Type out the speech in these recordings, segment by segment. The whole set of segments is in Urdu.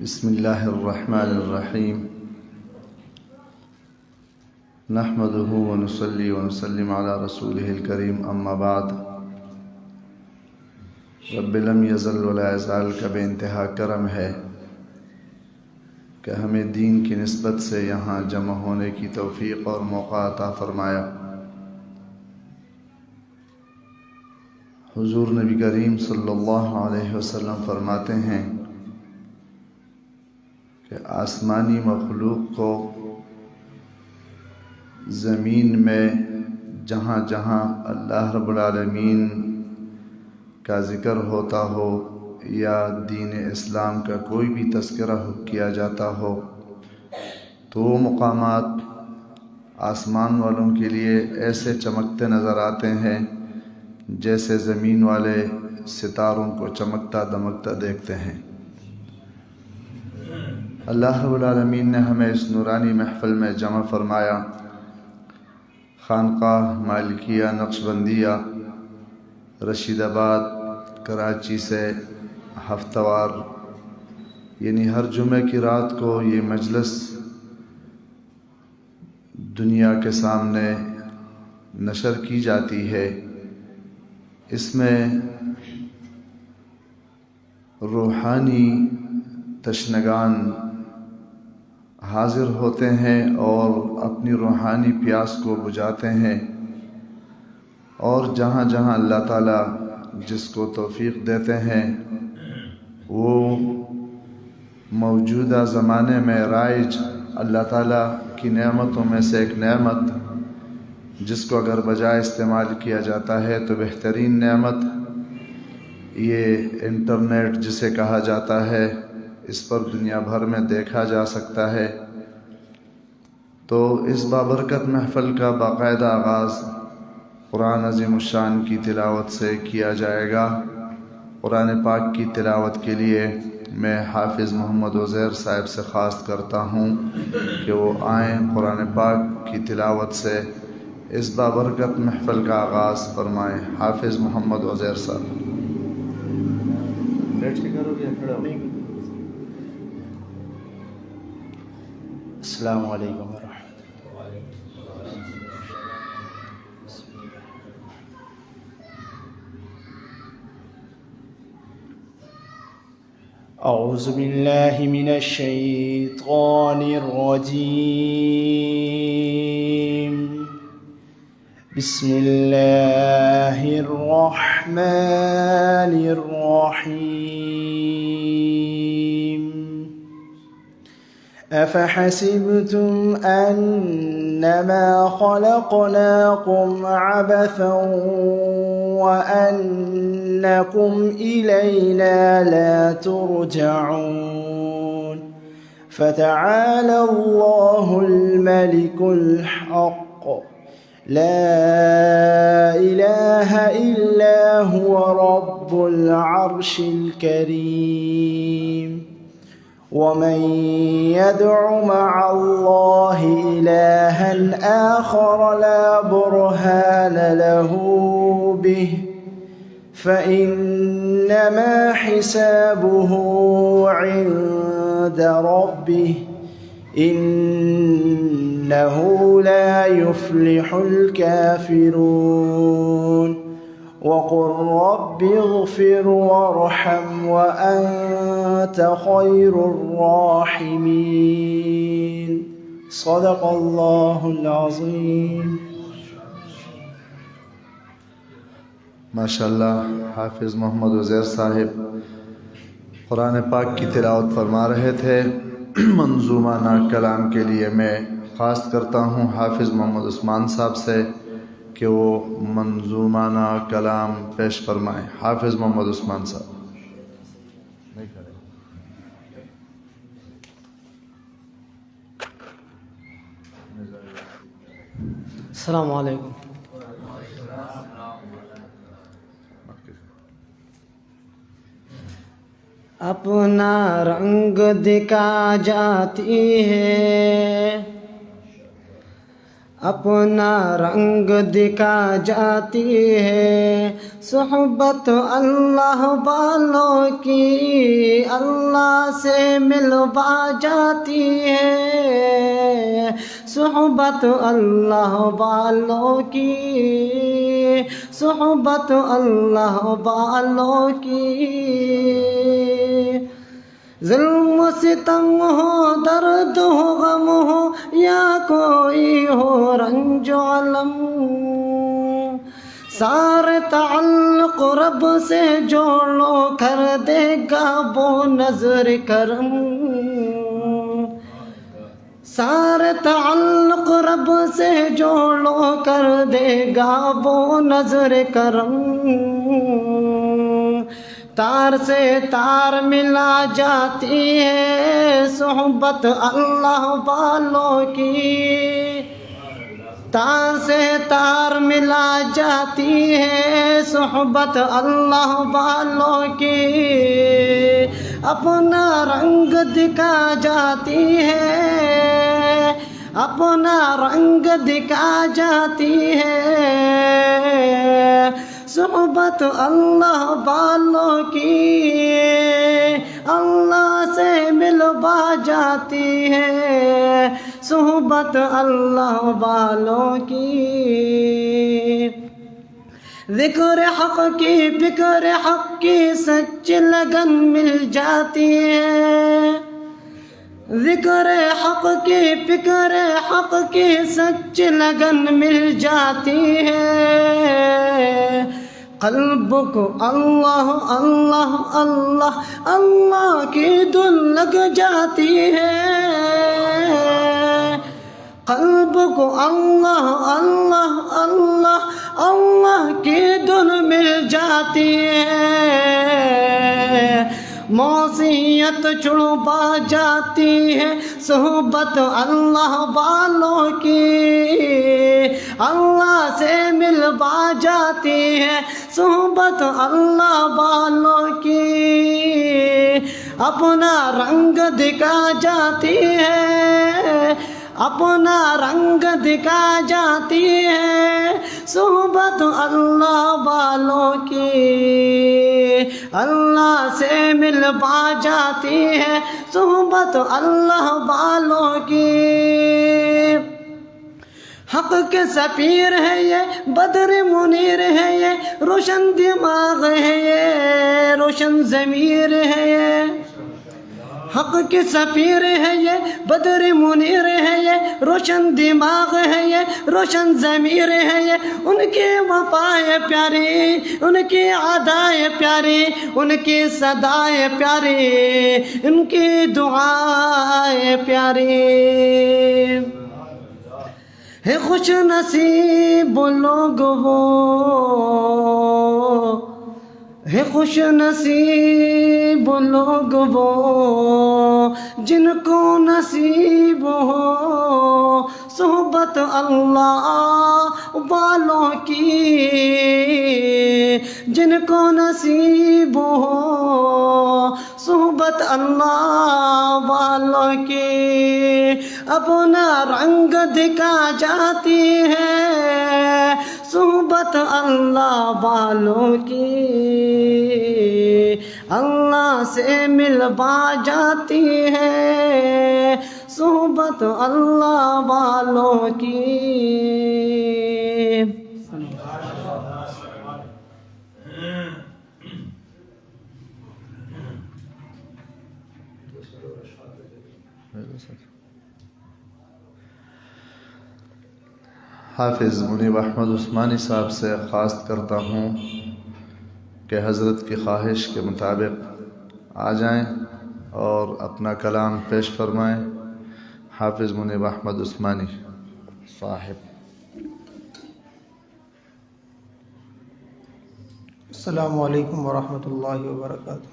بسم اللہ الرحمن الرحیم نحمده ونصلی ونسلم علی رسولہ الکریم اما بعد رب لم یزل ولا یزال کا بے انتہا کرم ہے کہ ہمیں دین کی نسبت سے یہاں جمع ہونے کی توفیق اور موقع عطا فرمایا۔ حضور نبی کریم صلی اللہ علیہ وسلم فرماتے ہیں کہ آسمانی مخلوق کو زمین میں جہاں جہاں اللہ رب العالمین کا ذکر ہوتا ہو یا دین اسلام کا کوئی بھی تذکرہ کیا جاتا ہو تو وہ مقامات آسمان والوں کے لیے ایسے چمکتے نظر آتے ہیں جیسے زمین والے ستاروں کو چمکتا دمکتا دیکھتے ہیں۔ اللہ رب العالمین نے ہمیں اس نورانی محفل میں جمع فرمایا۔ خانقاہ مالکیہ نقشبندیہ رشید آباد کراچی سے ہفتہ وار یعنی ہر جمعہ کی رات کو یہ مجلس دنیا کے سامنے نشر کی جاتی ہے۔ اس میں روحانی تشنگان حاضر ہوتے ہیں اور اپنی روحانی پیاس کو بجھاتے ہیں، اور جہاں جہاں اللہ تعالیٰ جس کو توفیق دیتے ہیں وہ موجودہ زمانے میں رائج اللہ تعالیٰ کی نعمتوں میں سے ایک نعمت جس کو اگر بجائے استعمال کیا جاتا ہے تو بہترین نعمت یہ انٹرنیٹ جسے کہا جاتا ہے، اس پر دنیا بھر میں دیکھا جا سکتا ہے۔ تو اس بابرکت محفل کا باقاعدہ آغاز قرآن عظیم الشان کی تلاوت سے کیا جائے گا۔ قرآن پاک کی تلاوت کے لیے میں حافظ محمد عزیر صاحب سے خواست کرتا ہوں کہ وہ آئیں، قرآن پاک کی تلاوت سے اس بابرکت محفل کا آغاز فرمائیں۔ حافظ محمد عزیر صاحب۔ السلام علیکم ورحمۃ اللہ۔ اعوذ باللہ من الشیطان الرجیم، بسم اللہ الرحمن الرحیم۔ أفحسبتم أنما خلقناكم عبثا وأنكم إلينا لا ترجعون فتعالى الله الملك الحق لا إله إلا هو رب العرش الكريم ومن يدع مع الله إلها آخر لا برهان له به فإنما حسابه عند ربه إنه لا يفلح الكافرون وقل رب اغفر وارحم وأنت خير الراحمين صدق الله العظيم۔ ماشاءاللہ حافظ محمد عزیر صاحب قرآن پاک کی تلاوت فرما رہے تھے۔ منظومانہ کلام کے لیے میں خواست کرتا ہوں حافظ محمد عثمان صاحب سے کہ وہ منظومانہ کلام پیش فرمائیں۔ حافظ محمد عثمان صاحب۔ السلام علیکم۔ اپنا رنگ دکھا جاتی ہے اپنا رنگ دکھا جاتی ہے صحبت اللہ والوں کی اللہ سے ملوا جاتی ہے صحبت اللہ والوں کی صحبت اللہ والوں کی ظلم و ستم ہو درد ہو غم ہو یا کوئی ہو رنج و علم سارے تعلق رب سے جوڑو کر دے گا وہ نظر کرم سارے تعلق رب سے جوڑو کر دے گا وہ نظر کرم تار سے تار ملا جاتی ہے صحبت اللہ والوں کی تار سے تار ملا جاتی ہے صحبت اللہ والوں کی اپنا رنگ دکھا جاتی ہے اپنا رنگ دکھا جاتی ہے صحبت اللہ والوں کی اللہ سے ملوا جاتی ہے صحبت اللہ والوں کی ذکر حق کی فکر حق کی سچ لگن مل جاتی ہے ذکر حق کی فکر حق کی سچ لگن مل جاتی ہے قلب کو اللہ اللہ اللہ اللہ کی دھن لگ جاتی ہے قلب کو اللہ اللہ اللہ اللہ کی دھن مل جاتی ہے معصیت چھڑوا جاتی ہے صحبت اللہ والوں کی اللہ سے ملوا جاتی ہے صحبت اللہ والوں کی اپنا رنگ دکھا جاتی ہے اپنا رنگ دکھا جاتی ہے صحبت اللہ والوں کی اللہ سے ملوا جاتی ہے صحبت اللہ والوں کی حق کے سفیر ہے یہ بدر منیر ہے یہ روشن دماغ ہے یہ روشن ضمیر ہے یہ حق کے سفیر ہے یہ بدر منیر ہے یہ روشن دماغ ہے یہ روشن ضمیر ہے یہ ان کی وفائے پیاری ان کی عادائے پیاری ان کی صدائے پیاری ان کی دعائے پیاری ہے خوش نصیب لوگ وہ ہے خوش نصیب لوگ وہ جن کو نصیب ہو صحبت اللہ والوں کی جن کو نصیب ہو صحبت اللہ والوں کی اپنا رنگ دکھا جاتی ہے صحبت اللہ والوں کی اللہ سے ملوا جاتی ہے صحبت اللہ والوں کی حافظ منیب احمد عثمانی صاحب سے درخواست کرتا ہوں کہ حضرت کی خواہش کے مطابق آ جائیں اور اپنا کلام پیش فرمائیں. حافظ منیب احمد عثمانی صاحب. السلام علیکم ورحمۃ اللہ وبرکاتہ.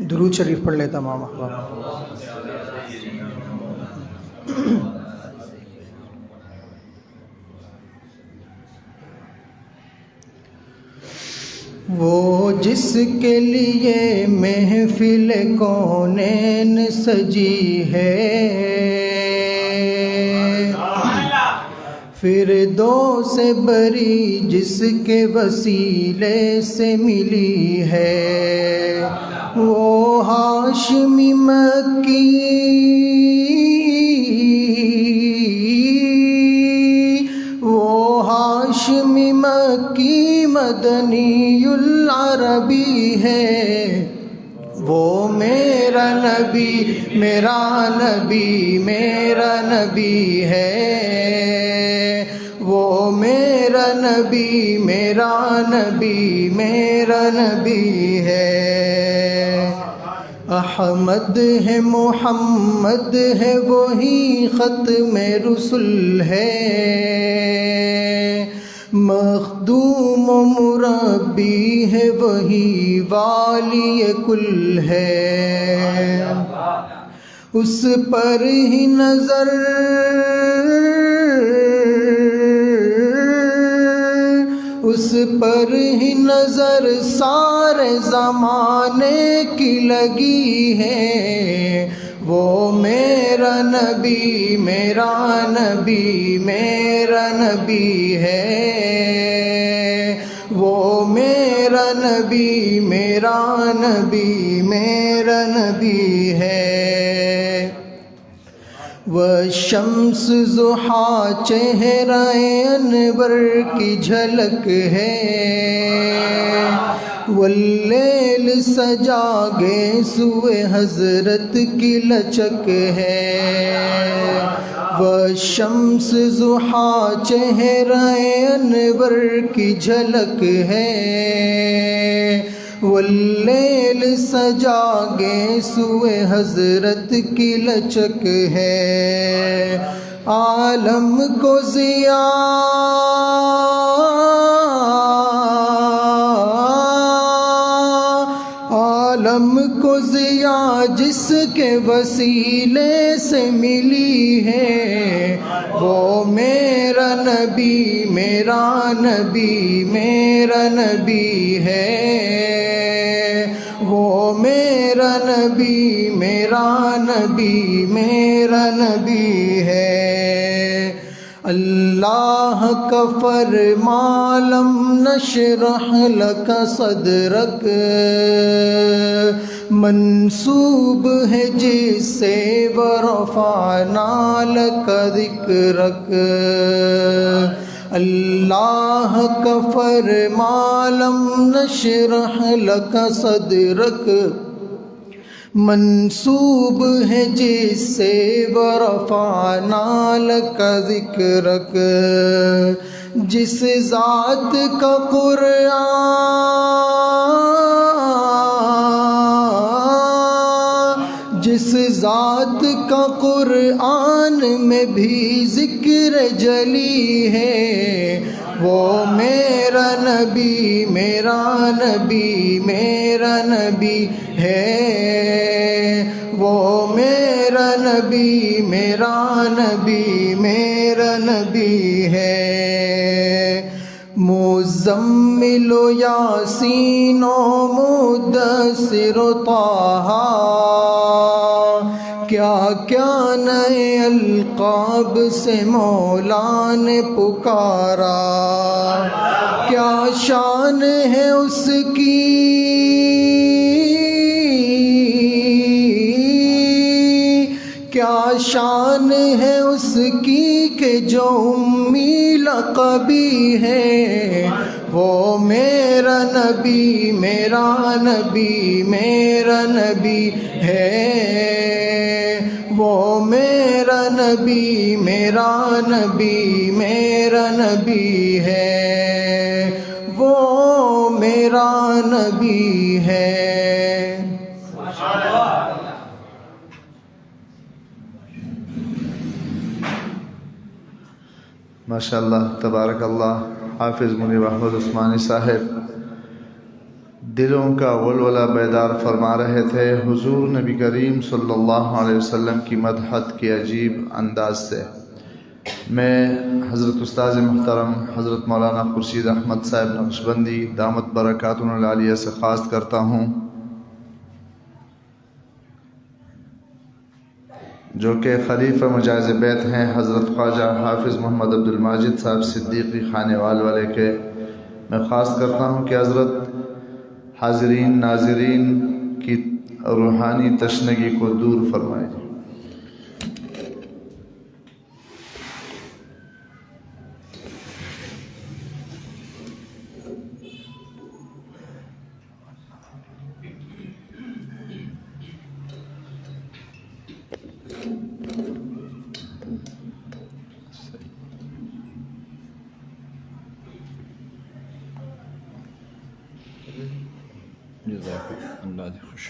درود شریف پڑھ لیتا تمام احباب. وہ جس کے لیے محفل کونین سجی ہے فردوس بری جس کے وسیلے سے ملی ہے، وہ ہاشمی مکی، وہ ہاشمی مکی مدنی العربی ہے، وہ میرا نبی میرا نبی میرا نبی ہے، وہ میرا نبی میرا نبی میرا نبی ہے۔ احمد ہے محمد ہے وہی ختم رسل ہے، مخدوم و مربی ہے وہی والی کل ہے، اس پر ہی نظر اس پر ہی نظر سارے زمانے کی لگی ہے، وہ میرا نبی میرا نبی میرا نبی ہے، وہ میرا نبی میرا نبی میرا نبی ہے۔ والشمس ضحیٰ چہرہ انور کی جھلک ہے، واللیل سجا گیسوئے حضرت کی لچک ہے، والشمس ضحیٰ چہرہ انور کی جھلک ہے، واللیل سجا گیسوئے حضرت کی لچک ہے، عالم کو ضیاء عالم کو ضیاء جس کے وسیلے سے ملی ہے، وہ میرا نبی میرا نبی میرا نبی ہے، وہ میرا نبی میرا نبی میرا نبی ہے۔ اللہ کا فرمان لم نشرح لک صدرک منسوب ہے جس سے ورفعنا لک ذکرک، اللہ کا فرمان لم نشرح لک صدرک منسوب ہے جس سے ورفعنا لک ذکرک، جس ذات کا جس ذات کا قرآن میں بھی ذکر جلی ہے، وہ میرا نبی میرا نبی میرا نبی ہے، وہ میرا نبی میرا نبی میرا نبی ہے۔ مزمل و یاسین و مدثر و طٰہٰ، کیا کیا نئے القاب سے مولا نے پکارا، کیا شان ہے اس کی، کیا شان ہے اس کی کہ جو امی لقبی ہے، وہ میرا نبی میرا نبی میرا نبی ہے، وہ میرا نبی میرا نبی میرا نبی ہے، وہ میرا نبی ہے۔ ماشاءاللہ تبارک اللہ۔ حافظ منیر احمد عثمانی صاحب دلوں کا ولولہ بیدار فرما رہے تھے حضور نبی کریم صلی اللہ علیہ وسلم کی مدحت کے عجیب انداز سے۔ میں حضرت استاذ محترم حضرت مولانا خورشید احمد صاحب نقشبندی دامت برکاتہ العالیہ سے خواست کرتا ہوں جو کہ خلیفہ مجاز بیت ہیں حضرت خواجہ حافظ محمد عبد الماجد صاحب صدیقی خانے والے کے، میں خواست کرتا ہوں کہ حضرت حاضرین ناظرین کی روحانی تشنگی کو دور فرمائیں۔ اللہ دی خوش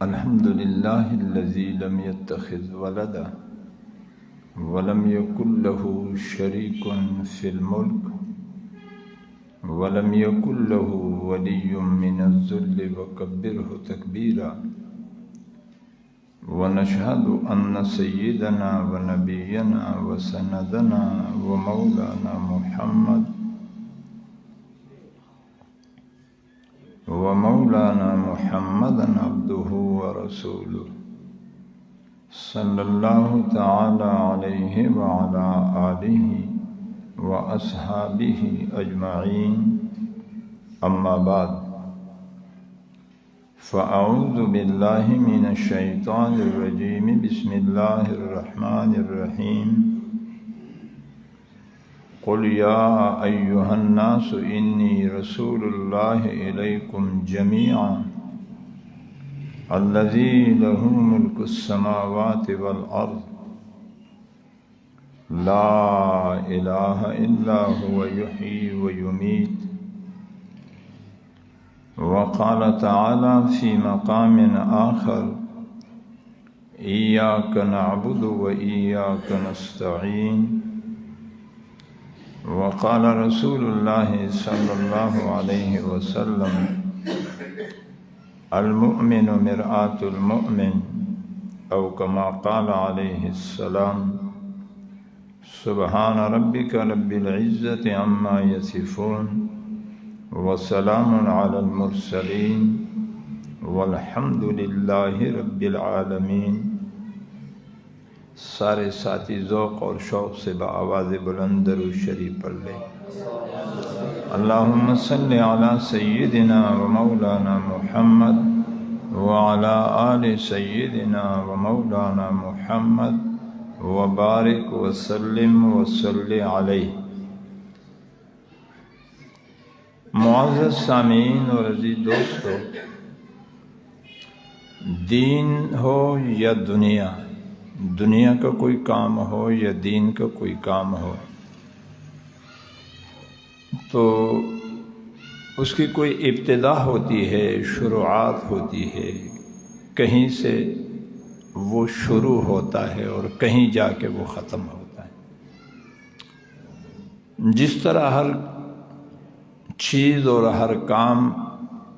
الحمد لله الذي لم يتخذ ولدا ولم يكن له شريك في الملك ولم يكن له ولي من الذل وكبره تكبيرا ونشهد أن سيدنا ونبينا وسندنا ومولانا محمدا عبده ورسوله صلى الله تعالى عليه وعلى آله وأصحابه أجمعين. أما بعد، فأعوذ بالله من الشيطان الرجيم. بسم الله الرحمن الرحيم. قل يا أيها الناس إني رسول الله إليكم جميعا الذي له ملك السماوات والأرض لا إله إلا هو يحيي ويميت. وقال تعالى في مقام آخر: إياك نعبد وإياك نستعين. وقال رسول الله صلى الله عليه وسلم: المؤمن مرآة المؤمن، أو كما قال عليه السلام. سبحان ربك رب العزة عما يصفون وسلام على المرسلين والحمد لله رب العالمين. سارے ساتھی ذوق اور شوق سے بآواز بلند درود شریف پڑھ لیں. اللہم صلی علی سیدنا و مولانا محمد وعلی آل سیدنا و مولانا محمد وبارک وسلم وصلی علیہ. معزز سامعین اور عزیز دوستو، دین ہو یا دنیا کا کوئی کام ہو یا دین کا کوئی کام ہو، تو اس کی کوئی ابتدا ہوتی ہے، شروعات ہوتی ہے، کہیں سے وہ شروع ہوتا ہے اور کہیں جا کے وہ ختم ہوتا ہے۔ جس طرح ہر چیز اور ہر کام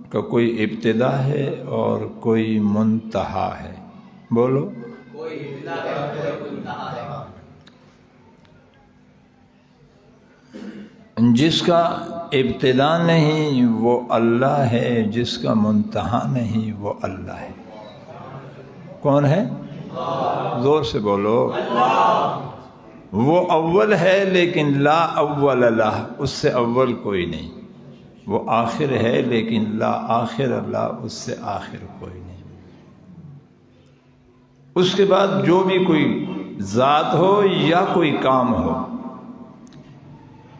کا کوئی ابتدا ہے اور کوئی منتہا ہے، بولو، جس کا ابتدا نہیں وہ اللہ ہے، جس کا منتہا نہیں وہ اللہ ہے۔ کون ہے؟ زور سے بولو۔ وہ اول ہے لیکن لا اول لہ، اس سے اول کوئی نہیں۔ وہ آخر ہے لیکن لا آخر لہ، اس سے آخر کوئی نہیں۔ اس کے بعد جو بھی کوئی ذات ہو یا کوئی کام ہو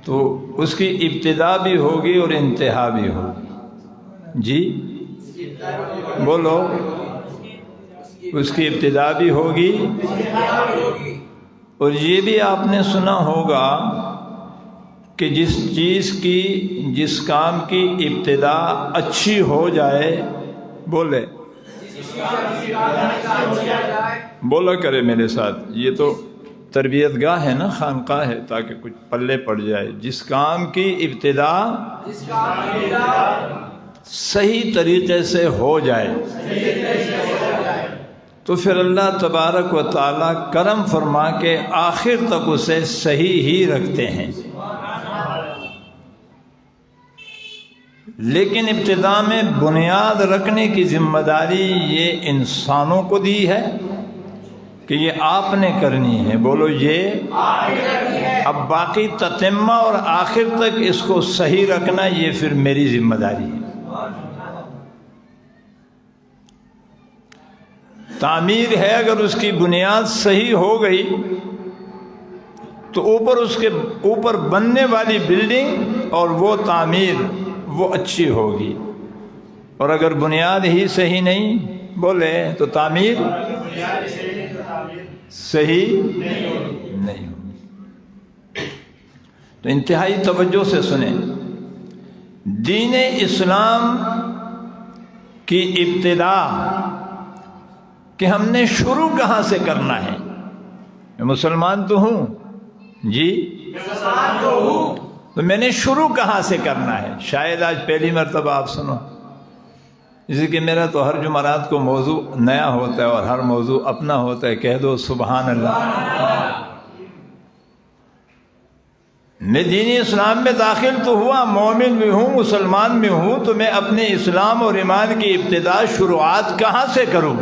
تو اس کی ابتدا بھی ہوگی اور انتہا بھی ہوگی۔ جی بولو، اس کی ابتدا بھی ہوگی، اور یہ بھی آپ نے سنا ہوگا کہ جس کام کی ابتدا اچھی ہو جائے، بولے، بولا کرے میرے ساتھ، یہ تو تربیت گاہ ہے نا، خانقاہ ہے، تاکہ کچھ پلے پڑ جائے۔ جس کام کی ابتدا صحیح طریقے سے ہو جائے تو پھر اللہ تبارک و تعالی کرم فرما کے آخر تک اسے صحیح ہی رکھتے ہیں۔ لیکن ابتدا میں بنیاد رکھنے کی ذمہ داری یہ انسانوں کو دی ہے کہ یہ آپ نے کرنی ہے، بولو یہ، اب باقی تتمہ اور آخر تک اس کو صحیح رکھنا یہ پھر میری ذمہ داری ہے۔ تعمیر ہے، اگر اس کی بنیاد صحیح ہو گئی تو اس کے اوپر بننے والی بلڈنگ اور وہ تعمیر وہ اچھی ہوگی، اور اگر بنیاد ہی صحیح نہیں، بولے، تو تعمیر صحیح نہیں ہوگی۔ تو انتہائی توجہ سے سنیں، دین اسلام کی ابتدا کہ ہم نے شروع کہاں سے کرنا ہے۔ میں مسلمان تو ہوں، جی تو میں نے شروع کہاں سے کرنا ہے؟ شاید آج پہلی مرتبہ آپ سنو، اسی کہ میرا تو ہر جمعرات کو موضوع نیا ہوتا ہے اور ہر موضوع اپنا ہوتا ہے، کہہ دو سبحان اللہ۔ میں دین اسلام میں داخل تو ہوا، مومن بھی ہوں، مسلمان بھی ہوں، تو میں اپنے اسلام اور ایمان کی ابتدا شروعات کہاں سے کروں؟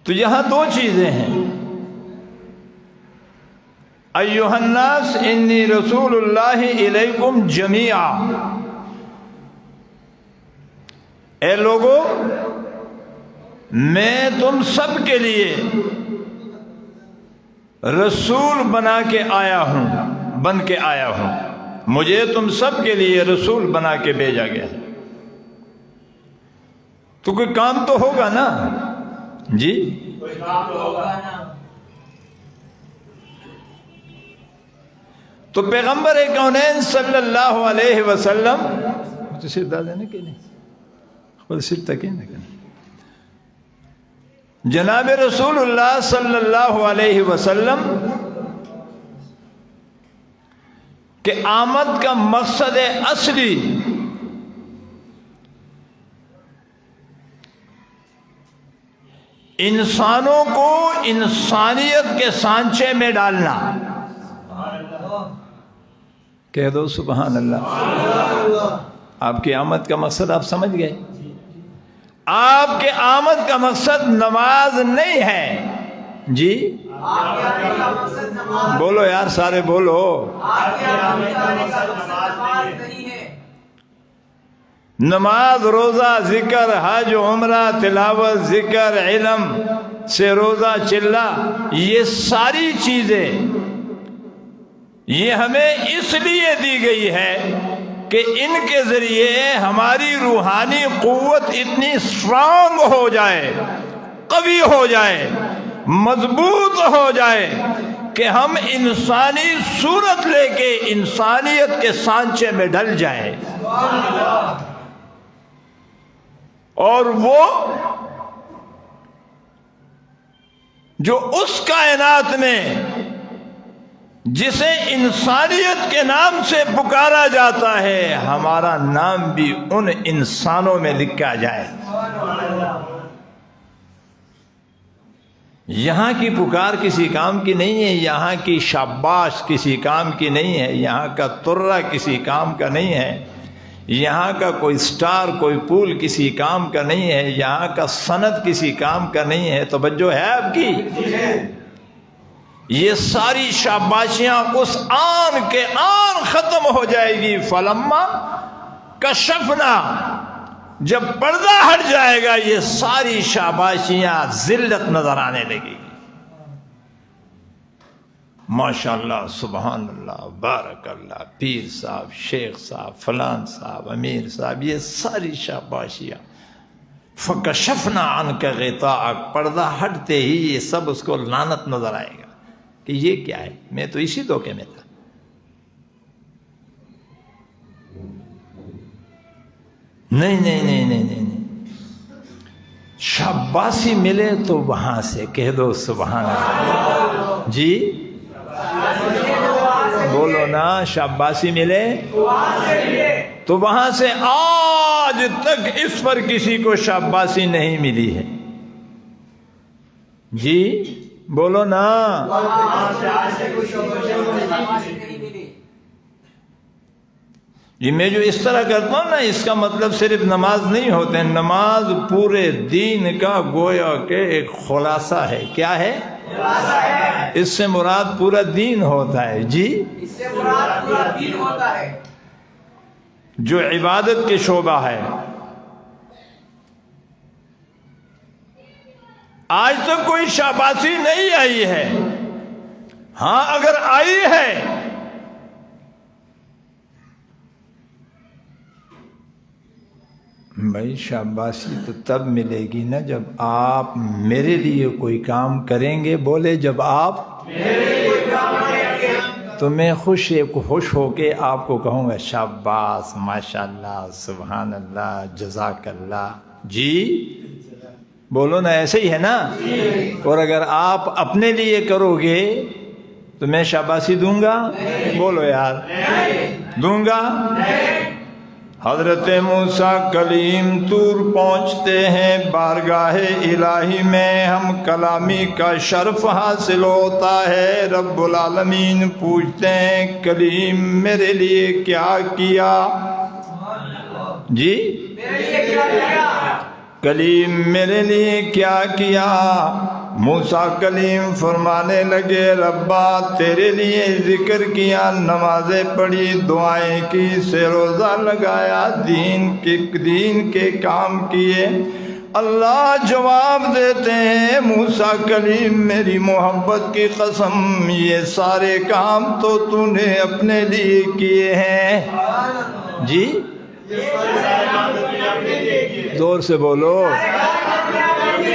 تو یہاں دو چیزیں ہیں، ایھا الناس انی رسول اللہ الیکم جمیعا، اے لوگو میں تم سب کے لیے رسول بن کے آیا ہوں، مجھے تم سب کے لیے رسول بنا کے بھیجا گیا۔ تو کوئی کام تو ہوگا نا، جی تو پیغمبر کونین صلی اللہ علیہ وسلم تو صرف دادا نے کہ نہیں صرف تک جناب رسول اللہ صلی اللہ علیہ وسلم کہ آمد کا مقصد اصلی انسانوں کو انسانیت کے سانچے میں ڈالنا، کہہ دو سبحان اللہ۔ آپ کی آمد کا مقصد آپ سمجھ گئے؟ آپ کے آمد کا مقصد نماز نہیں ہے، جی بولو یار، سارے بولو، نماز، روزہ، ذکر، حج، عمرہ، تلاوت، ذکر، علم سے روزہ، چلہ، یہ ساری چیزیں یہ ہمیں اس لیے دی گئی ہے کہ ان کے ذریعے ہماری روحانی قوت اتنی اسٹرانگ ہو جائے، قوی ہو جائے، مضبوط ہو جائے کہ ہم انسانی صورت لے کے انسانیت کے سانچے میں ڈل جائیں۔ اور وہ جو اس کائنات میں جسے انسانیت کے نام سے پکارا جاتا ہے، ہمارا نام بھی ان انسانوں میں لکھا جائے۔ یہاں کی پکار کسی کام کی نہیں ہے، یہاں کی شاباش کسی کام کی نہیں ہے، یہاں کا ترہ کسی کام کا نہیں ہے، یہاں کا کوئی سٹار کوئی پول کسی کام کا نہیں ہے، یہاں کا سند کسی کام کا نہیں ہے۔ توجہ ہے آپ کی؟ یہ ساری شاباشیاں اس آن کے آن ختم ہو جائے گی۔ فلما کشفنا، جب پردہ ہٹ جائے گا یہ ساری شاباشیاں ذلت نظر آنے لگے گی۔ ماشاءاللہ، سبحان اللہ، بارک اللہ، پیر صاحب، شیخ صاحب، فلان صاحب، امیر صاحب، یہ ساری شاباشیاں فکشفنا عنک غطاءک، پردہ ہٹتے ہی یہ سب اس کو لعنت نظر آئے گا کہ یہ کیا ہے، میں تو اسی دھوکے میں تھا۔ نہیں نہیں نہیں نہیں نہیں، شاباشی ملے تو وہاں سے کہہ دو سبحان اللہ۔ جی بولو نا، شاباشی ملے تو وہاں سے۔ آج تک اس پر کسی کو شاباشی نہیں ملی ہے۔ جی بولو نا۔ جی میں جو اس طرح کرتا ہوں نا، اس کا مطلب صرف نماز نہیں ہوتے، نماز پورے دین کا گویا کہ ایک خلاصہ ہے۔ کیا ہے؟ اس سے مراد پورا دین ہوتا ہے۔ جی اس سے مراد پورا دین ہوتا ہے، جو عبادت کے شعبہ ہے۔ آج تک کوئی شاباشی نہیں آئی ہے، ہاں اگر آئی ہے بھائی، شاباشی تو تب ملے گی نا جب آپ میرے لیے کوئی کام کریں گے۔ بولے جب آپ تو میں خوش ہو کے آپ کو کہوں گا شاباش، ماشاءاللہ، سبحان اللہ، جزاک اللہ۔ جی بولو نا، ایسے ہی ہے نا؟ اور اگر آپ اپنے لیے کرو گے تو میں شاباشی دوں گا؟ بولو یار، دوں گا؟ حضرت موسیٰ کلیم طور پہنچتے ہیں بارگاہ الہی میں، ہم کلامی کا شرف حاصل ہوتا ہے۔ رب العالمین پوچھتے ہیں کلیم میرے لیے کیا کیا؟ جی کلیم میرے لیے کیا کیا؟ موسیٰ کلیم فرمانے لگے ربا تیرے لیے ذکر کیا، نمازیں پڑھی، دعائیں کی، سے روزہ لگایا، دین کے کام کیے۔ اللہ جواب دیتے ہیں موسیٰ کلیم میری محبت کی قسم، یہ سارے کام تو نے اپنے لیے کیے ہیں۔ جی زور سے بولو۔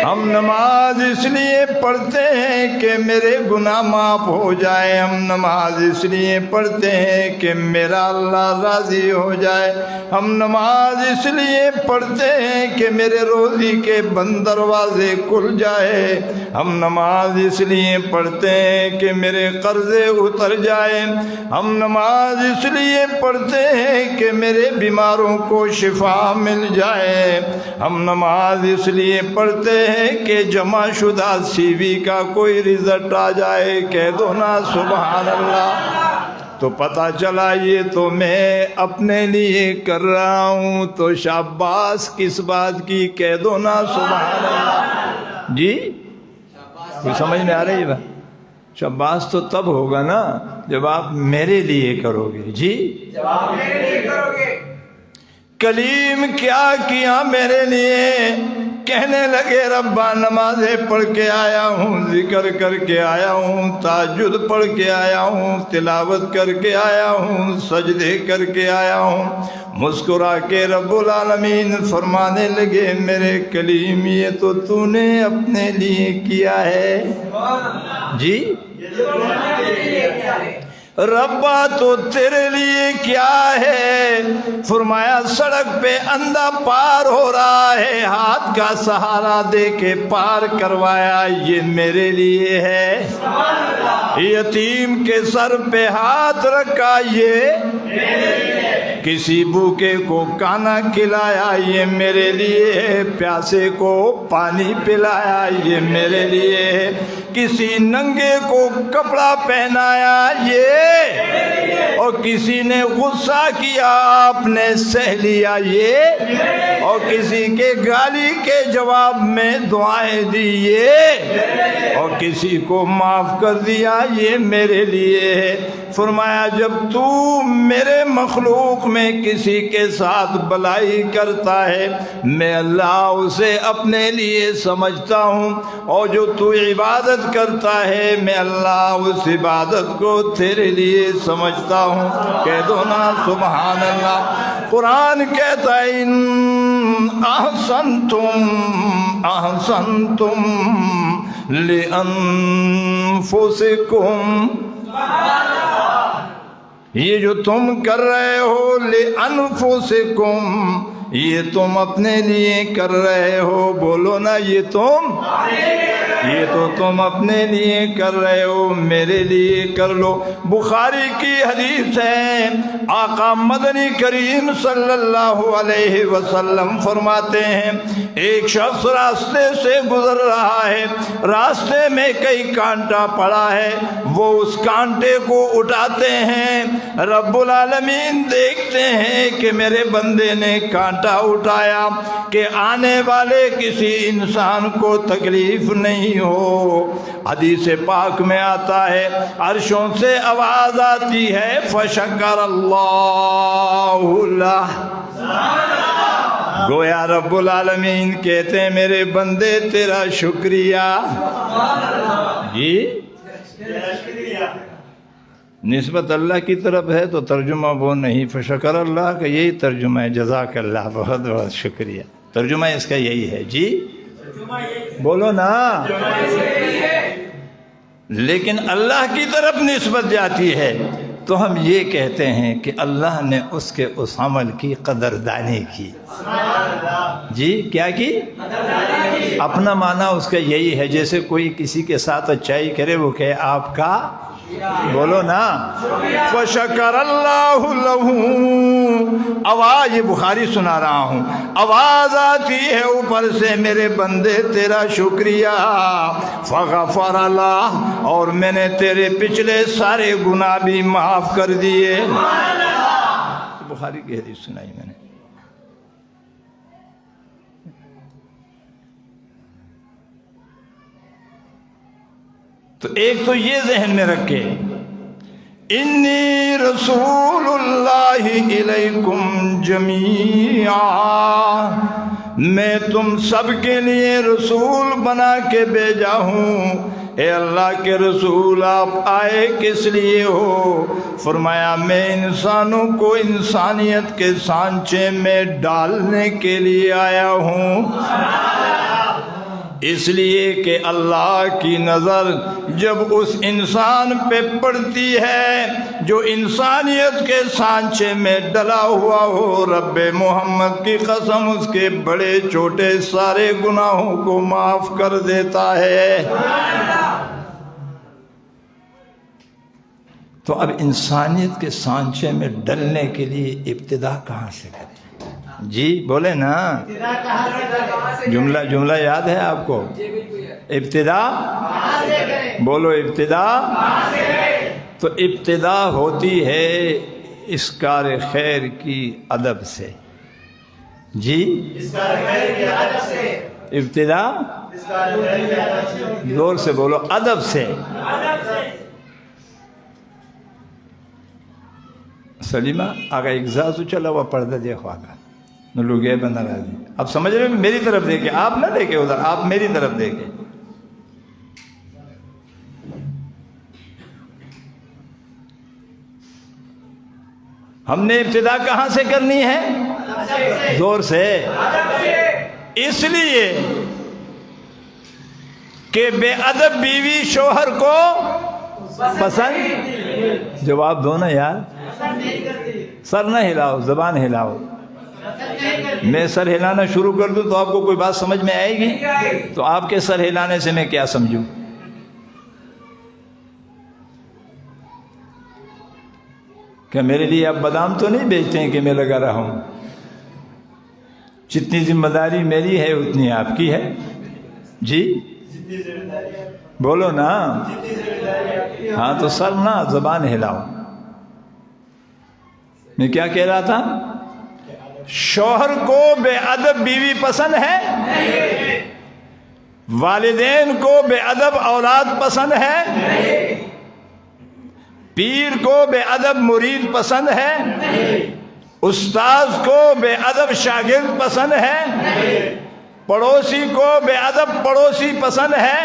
ہم نماز اس لیے پڑھتے ہیں کہ میرے گناہ معاف ہو جائے، ہم نماز اس لیے پڑھتے ہیں کہ میرا اللہ راضی ہو جائے، ہم نماز اس لیے پڑھتے ہیں کہ میرے روزی کے بند دروازے کھل جائے، ہم نماز اس لیے پڑھتے ہیں کہ میرے قرضے اتر جائے، ہم نماز اس لیے پڑھتے ہیں کہ میرے بیماروں کو شفا مل جائے، ہم نماز اس لیے پڑھتے ہیں کہ جمع شدہ سی وی کا کوئی رزلٹ آ جائے۔ کہہ دو نا سبحان اللہ۔ تو پتہ چلا یہ تو میں اپنے لیے کر رہا ہوں، تو شاباش کس بات کی؟ کہہ دو نا سبحان اللہ۔ جی کوئی سمجھ میں آ رہی ہے؟ شاباش تو تب ہوگا نا جب آپ میرے لیے کرو گے۔ جی جب آپ میرے لیے کرو گے۔ کلیم کیا کیا میرے لیے؟ کہنے لگے ربا نمازیں پڑھ کے آیا ہوں، ذکر کر کے آیا ہوں، تہجد پڑھ کے آیا ہوں، تلاوت کر کے آیا ہوں، سجدے کر کے آیا ہوں۔ مسکرا کے رب العالمین فرمانے لگے میرے کلیم یہ تو نے اپنے لیے کیا ہے۔ جی ربا تو تیرے لیے کیا ہے؟ فرمایا سڑک پہ اندھا پار ہو رہا ہے، ہاتھ کا سہارا دے کے پار کروایا، یہ میرے لیے ہے۔ یتیم کے سر پہ ہاتھ رکھا، یہ کسی بھوکے کو کھانا کھلایا، یہ میرے لیے ہے۔ پیاسے کو پانی پلایا، یہ میرے لیے ہے۔ کسی ننگے کو کپڑا پہنایا، یہ، اور کسی نے غصہ کیا آپ نے سہ لیا، یہ، اور کسی کے گالی کے جواب میں دعائیں دی، یہ، اور کسی کو معاف کر دیا، یہ میرے لیے ہے۔ فرمایا جب تو میرے مخلوق میں کسی کے ساتھ بلائی کرتا ہے، میں اللہ اسے اپنے لیے سمجھتا ہوں، اور جو تو عبادت کرتا ہے میں اللہ اس عبادت کو تیرے لیے سمجھتا ہوں۔ کہہ دو نا سبحان اللہ۔ قرآن کہتا ہے ان احسنتم احسنتم لانفسکم، یہ جو تم کر رہے ہو لانفسکم، یہ تم اپنے لیے کر رہے ہو۔ بولو نا یہ تو تم اپنے لیے کر رہے ہو، میرے لیے کر لو۔ بخاری کی حدیث ہے، آقا مدنی کریم صلی اللہ علیہ وسلم فرماتے ہیں ایک شخص راستے سے گزر رہا ہے، راستے میں کئی کانٹا پڑا ہے، وہ اس کانٹے کو اٹھاتے ہیں، رب العالمین دیکھتے ہیں کہ میرے بندے نے کانٹا اٹھایا کہ آنے والے کسی انسان کو تکلیف نہیں ہو۔ حدیث پاک میں آتا ہے عرشوں سے آواز آتی ہے فشکر اللہ لہ، گویا رب العالمین کہتے ہیں میرے بندے تیرا شکریہ۔ جی نسبت اللہ کی طرف ہے تو ترجمہ وہ نہیں، فشکر اللہ کا یہی ترجمہ ہے، جزاک اللہ، بہت بہت شکریہ، ترجمہ اس کا یہی ہے۔ جی بولو نا۔ لیکن اللہ کی طرف نسبت جاتی ہے تو ہم یہ کہتے ہیں کہ اللہ نے اس کے اس عمل کی قدردانی کی۔ جی کیا کی؟ اپنا معنی اس کا یہی ہے، جیسے کوئی کسی کے ساتھ اچھائی کرے وہ کہے آپ کا، بولو نا، فشکر اللہ لہ۔ آواز یہ بخاری سنا رہا ہوں، آواز آتی ہے اوپر سے میرے بندے تیرا شکریہ، فغفر اللہ، اور میں نے تیرے پچھلے سارے گناہ بھی معاف کر دیے۔ بخاری کی حدیث سنائی میں نے۔ تو ایک تو یہ ذہن میں رکھے انی رسول اللہ الیکم جمیعا، میں تم سب کے لیے رسول بنا کے بھیجا ہوں۔ اے اللہ کے رسول آپ آئے کس لیے ہو؟ فرمایا میں انسانوں کو انسانیت کے سانچے میں ڈالنے کے لیے آیا ہوں، اس لیے کہ اللہ کی نظر جب اس انسان پہ پڑتی ہے جو انسانیت کے سانچے میں ڈلا ہوا ہو، رب محمد کی قسم اس کے بڑے چھوٹے سارے گناہوں کو معاف کر دیتا ہے۔ تو اب انسانیت کے سانچے میں ڈلنے کے لیے ابتدا کہاں سے کریں؟ جی بولے نا، جملہ یاد ہے آپ کو؟ ابتدا بولو، ابتدا تو ابتدا ہوتی ہے اس کار خیر کی ادب سے۔ جی ابتدا زور سے بولو، ادب سے۔ سلیمہ آگا اگزازو چلا ہوا پردہ دیکھو آگا نلوگے بندہ راضی۔ اب سمجھ رہے میری طرف دیکھیں، آپ نہ دیکھیں ادھر، آپ میری طرف دیکھیں۔ ہم نے ابتدا کہاں سے کرنی ہے؟ زور سے۔ اس لیے کہ بے ادب بیوی شوہر کو پسند جواب دو نا یار. سر نہ ہلاؤ, زبان ہلاؤ. میں سر ہلانا شروع کر دوں تو آپ کو کوئی بات سمجھ میں آئے گی؟ تو آپ کے سر ہلانے سے میں کیا سمجھوں؟ کہ میرے لیے آپ بادام تو نہیں بیچتے ہیں کہ میں لگا رہا ہوں؟ جتنی ذمہ داری میری ہے اتنی آپ کی ہے. جی بولو نا. ہاں تو سر نہ زبان ہلاؤ. میں کیا کہہ رہا تھا؟ شوہر کو بے ادب بیوی پسند ہے؟ والدین کو بے ادب اولاد پسند ہے؟ پیر کو بے ادب مرید پسند ہے؟ استاذ کو بے ادب شاگرد پسند ہے؟ پڑوسی کو بے ادب پڑوسی پسند ہے؟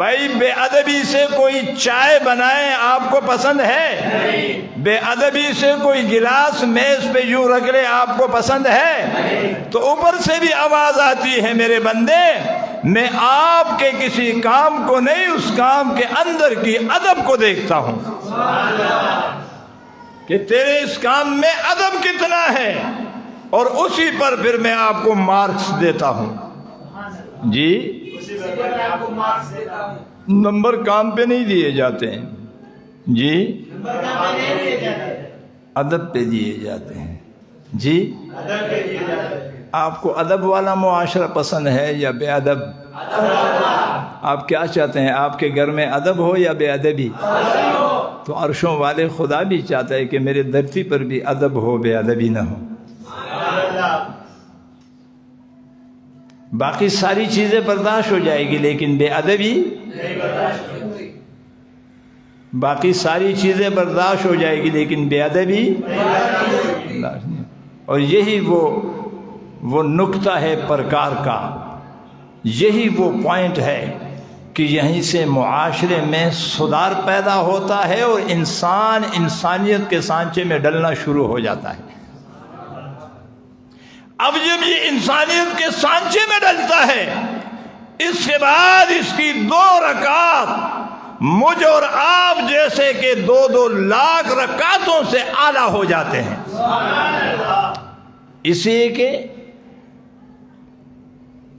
بھائی بے ادبی سے کوئی چائے بنائے آپ کو پسند ہے؟ بے ادبی سے کوئی گلاس میز پہ یوں رکھ لے آپ کو پسند ہے؟ تو اوپر سے بھی آواز آتی ہے میرے بندے میں آپ کے کسی کام کو نہیں, اس کام کے اندر کی ادب کو دیکھتا ہوں کہ تیرے اس کام میں ادب کتنا ہے, اور اسی پر پھر میں آپ کو مارکس دیتا ہوں. جی نمبر کام پہ نہیں دیے جاتے ہیں جی, ادب پہ دیے جاتے ہیں. جی آپ کو ادب والا معاشرہ پسند ہے یا بے ادب؟ آپ کیا چاہتے ہیں, آپ کے گھر میں ادب ہو یا بے ادبی؟ تو عرشوں والے خدا بھی چاہتا ہے کہ میرے دھرتی پر بھی ادب ہو, بے ادبی نہ ہو. باقی ساری چیزیں برداشت ہو جائے گی لیکن بے ادبی, باقی ساری چیزیں برداشت ہو جائے گی لیکن بے ادبی. اور یہی وہ نقطہ ہے پرکار کا, یہی وہ پوائنٹ ہے کہ یہیں سے معاشرے میں سدھار پیدا ہوتا ہے اور انسان انسانیت کے سانچے میں ڈلنا شروع ہو جاتا ہے. اب جب یہ انسانیت کے سانچے میں ڈلتا ہے, اس کے بعد اس کی 2 رکعات مجھ اور آپ جیسے کہ 2 لاکھ رکعتوں سے اعلیٰ ہو جاتے ہیں. اس لیے کہ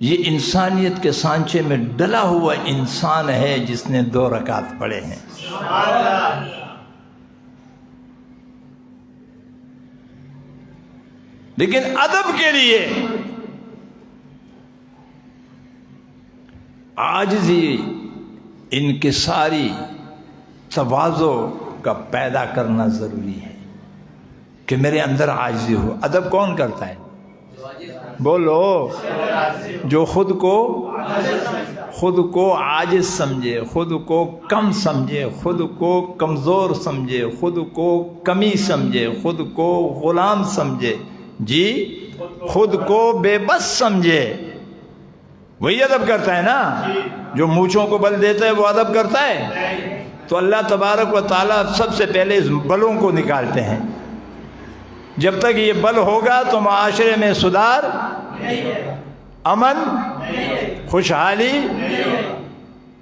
یہ انسانیت کے سانچے میں ڈلا ہوا انسان ہے جس نے 2 رکعت پڑھے ہیں. لیکن ادب کے لیے عاجزی, انکساری, تواضع کا پیدا کرنا ضروری ہے کہ میرے اندر عاجزی ہو. ادب کون کرتا ہے؟ بولو. جو خود کو عاجز سمجھے, خود کو کم سمجھے, خود کو کمزور سمجھے, خود کو کمی سمجھے, خود کو غلام سمجھے, جی خود کو بے بس سمجھے, وہی ادب کرتا ہے نا. جو مونچھوں کو بل دیتا ہے وہ ادب کرتا ہے؟ تو اللہ تبارک و تعالیٰ سب سے پہلے اس بلوں کو نکالتے ہیں. جب تک یہ بل ہوگا تو معاشرے میں سدھار, امن, خوشحالی,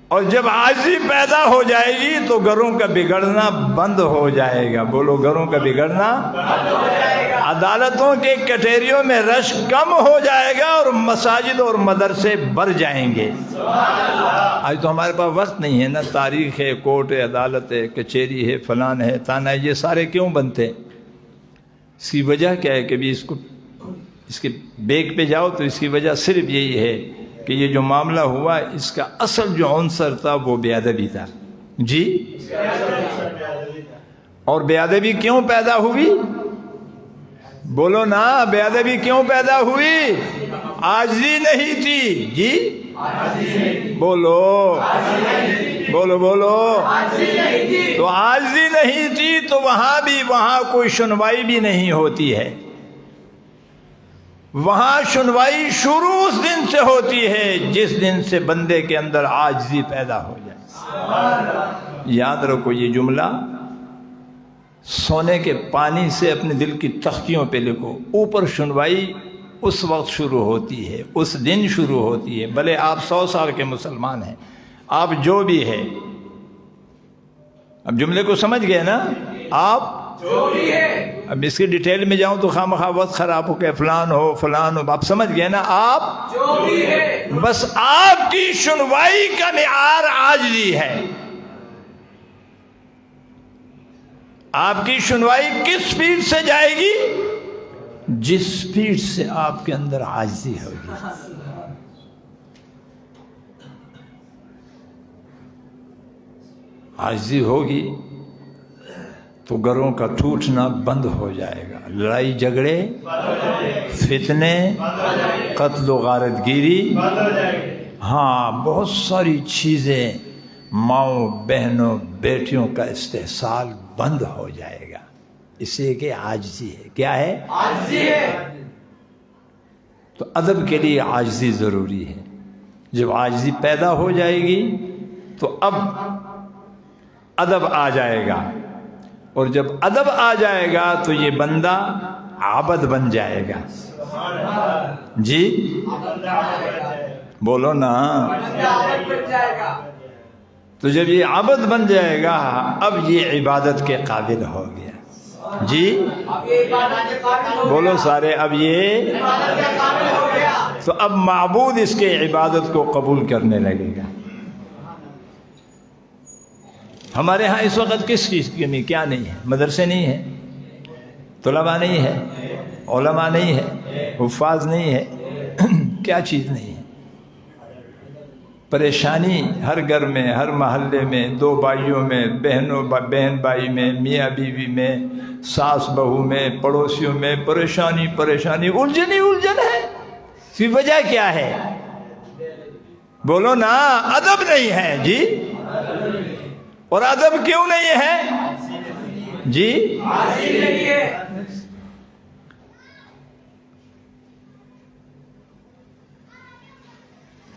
اور جب عاجزی پیدا ہو جائے گی تو گھروں کا بگڑنا بند ہو جائے گا. بولو, گھروں کا بگڑنا, عدالتوں کے کٹہریوں میں رش کم ہو جائے گا اور مساجد اور مدرسے بھر جائیں گے. آج تو ہمارے پاس وقت نہیں ہے نا, تاریخ ہے, کورٹ ہے, عدالت ہے, کچہری ہے, فلان ہے, تانا ہے, یہ سارے کیوں بنتے؟ اس کی وجہ کیا ہے؟ کبھی اس کے بیک پہ جاؤ تو اس کی وجہ صرف یہی ہے کہ یہ جو معاملہ ہوا اس کا اصل جو عنصر تھا وہ بے ادبی تھا. جی اور بے ادبی کیوں پیدا ہوئی؟ بولو نا, بے ادبی کیوں پیدا ہوئی؟ عاجزی نہیں تھی. جی بولو بولو بولو. تو عاجزی نہیں تھی تو وہاں کوئی سنوائی بھی نہیں ہوتی ہے. وہاں سنوائی شروع اس دن سے ہوتی ہے جس دن سے بندے کے اندر عاجزی پیدا ہو جائے. یاد رکھو یہ جملہ, سونے کے پانی سے اپنے دل کی تختیوں پہ لکھو. اوپر سنوائی اس وقت شروع ہوتی ہے, اس دن شروع ہوتی ہے. بھلے آپ 100 سال کے مسلمان ہیں, آپ جو بھی ہے, اب جملے کو سمجھ گئے نا آپ؟ جو بھی ہے اب اس کی ڈیٹیل میں جاؤں تو خواہ وقت خراب ہو کہ فلان ہو فلان ہو. آپ سمجھ گئے نا آپ؟ جو بھی ہے بس آپ کی سنوائی کا معیار عاجزی ہے. آپ کی سنوائی کس سپیڈ سے جائے گی؟ جس سپیڈ سے آپ کے اندر عاجزی ہوگی. عاجزی ہوگی تو گھروں کا ٹوٹنا بند ہو جائے گا، لڑائی جھگڑے فتنے قتل و غارت گیری، ہاں بہت ساری چیزیں، ماؤں بہنوں بیٹیوں کا استحصال بند ہو جائے گا. اس لیے کہ عاجزی ہے. کیا ہے؟ عاجزی ہے. تو ادب کے لیے عاجزی ضروری ہے. جب عاجزی پیدا ہو جائے گی تو اب ادب آ جائے گا، اور جب ادب آ جائے گا تو یہ بندہ عابد بن جائے گا. جی بولو نا. عابد بن جائے گا. تو جب یہ عابد بن جائے گا اب یہ عبادت کے قابل ہو گیا. جی اب یہ عبادت کے قابل ہو گیا. بولو سارے. اب یہ عبادت کے قابل ہو گیا. تو اب معبود اس کے عبادت کو قبول کرنے لگے گا. ہمارے ہاں اس وقت کس چیز کی کمی؟ کیا نہیں ہے؟ مدرسے نہیں ہے، طلباء نہیں ہے، علماء نہیں ہے، حفاظ نہیں ہے، کیا چیز نہیں ہے؟ پریشانی ہر گھر میں، ہر محلے میں، دو بھائیوں میں، بہن بھائی میں، میاں بیوی میں، ساس بہو میں، پڑوسیوں میں، پریشانی پریشانی، الجھن ہی الجھن ہے. اس کی وجہ کیا ہے؟ بولو نا. ادب نہیں ہے. جی اور ادب کیوں نہیں ہے؟ جی عاجزی نہیں ہے.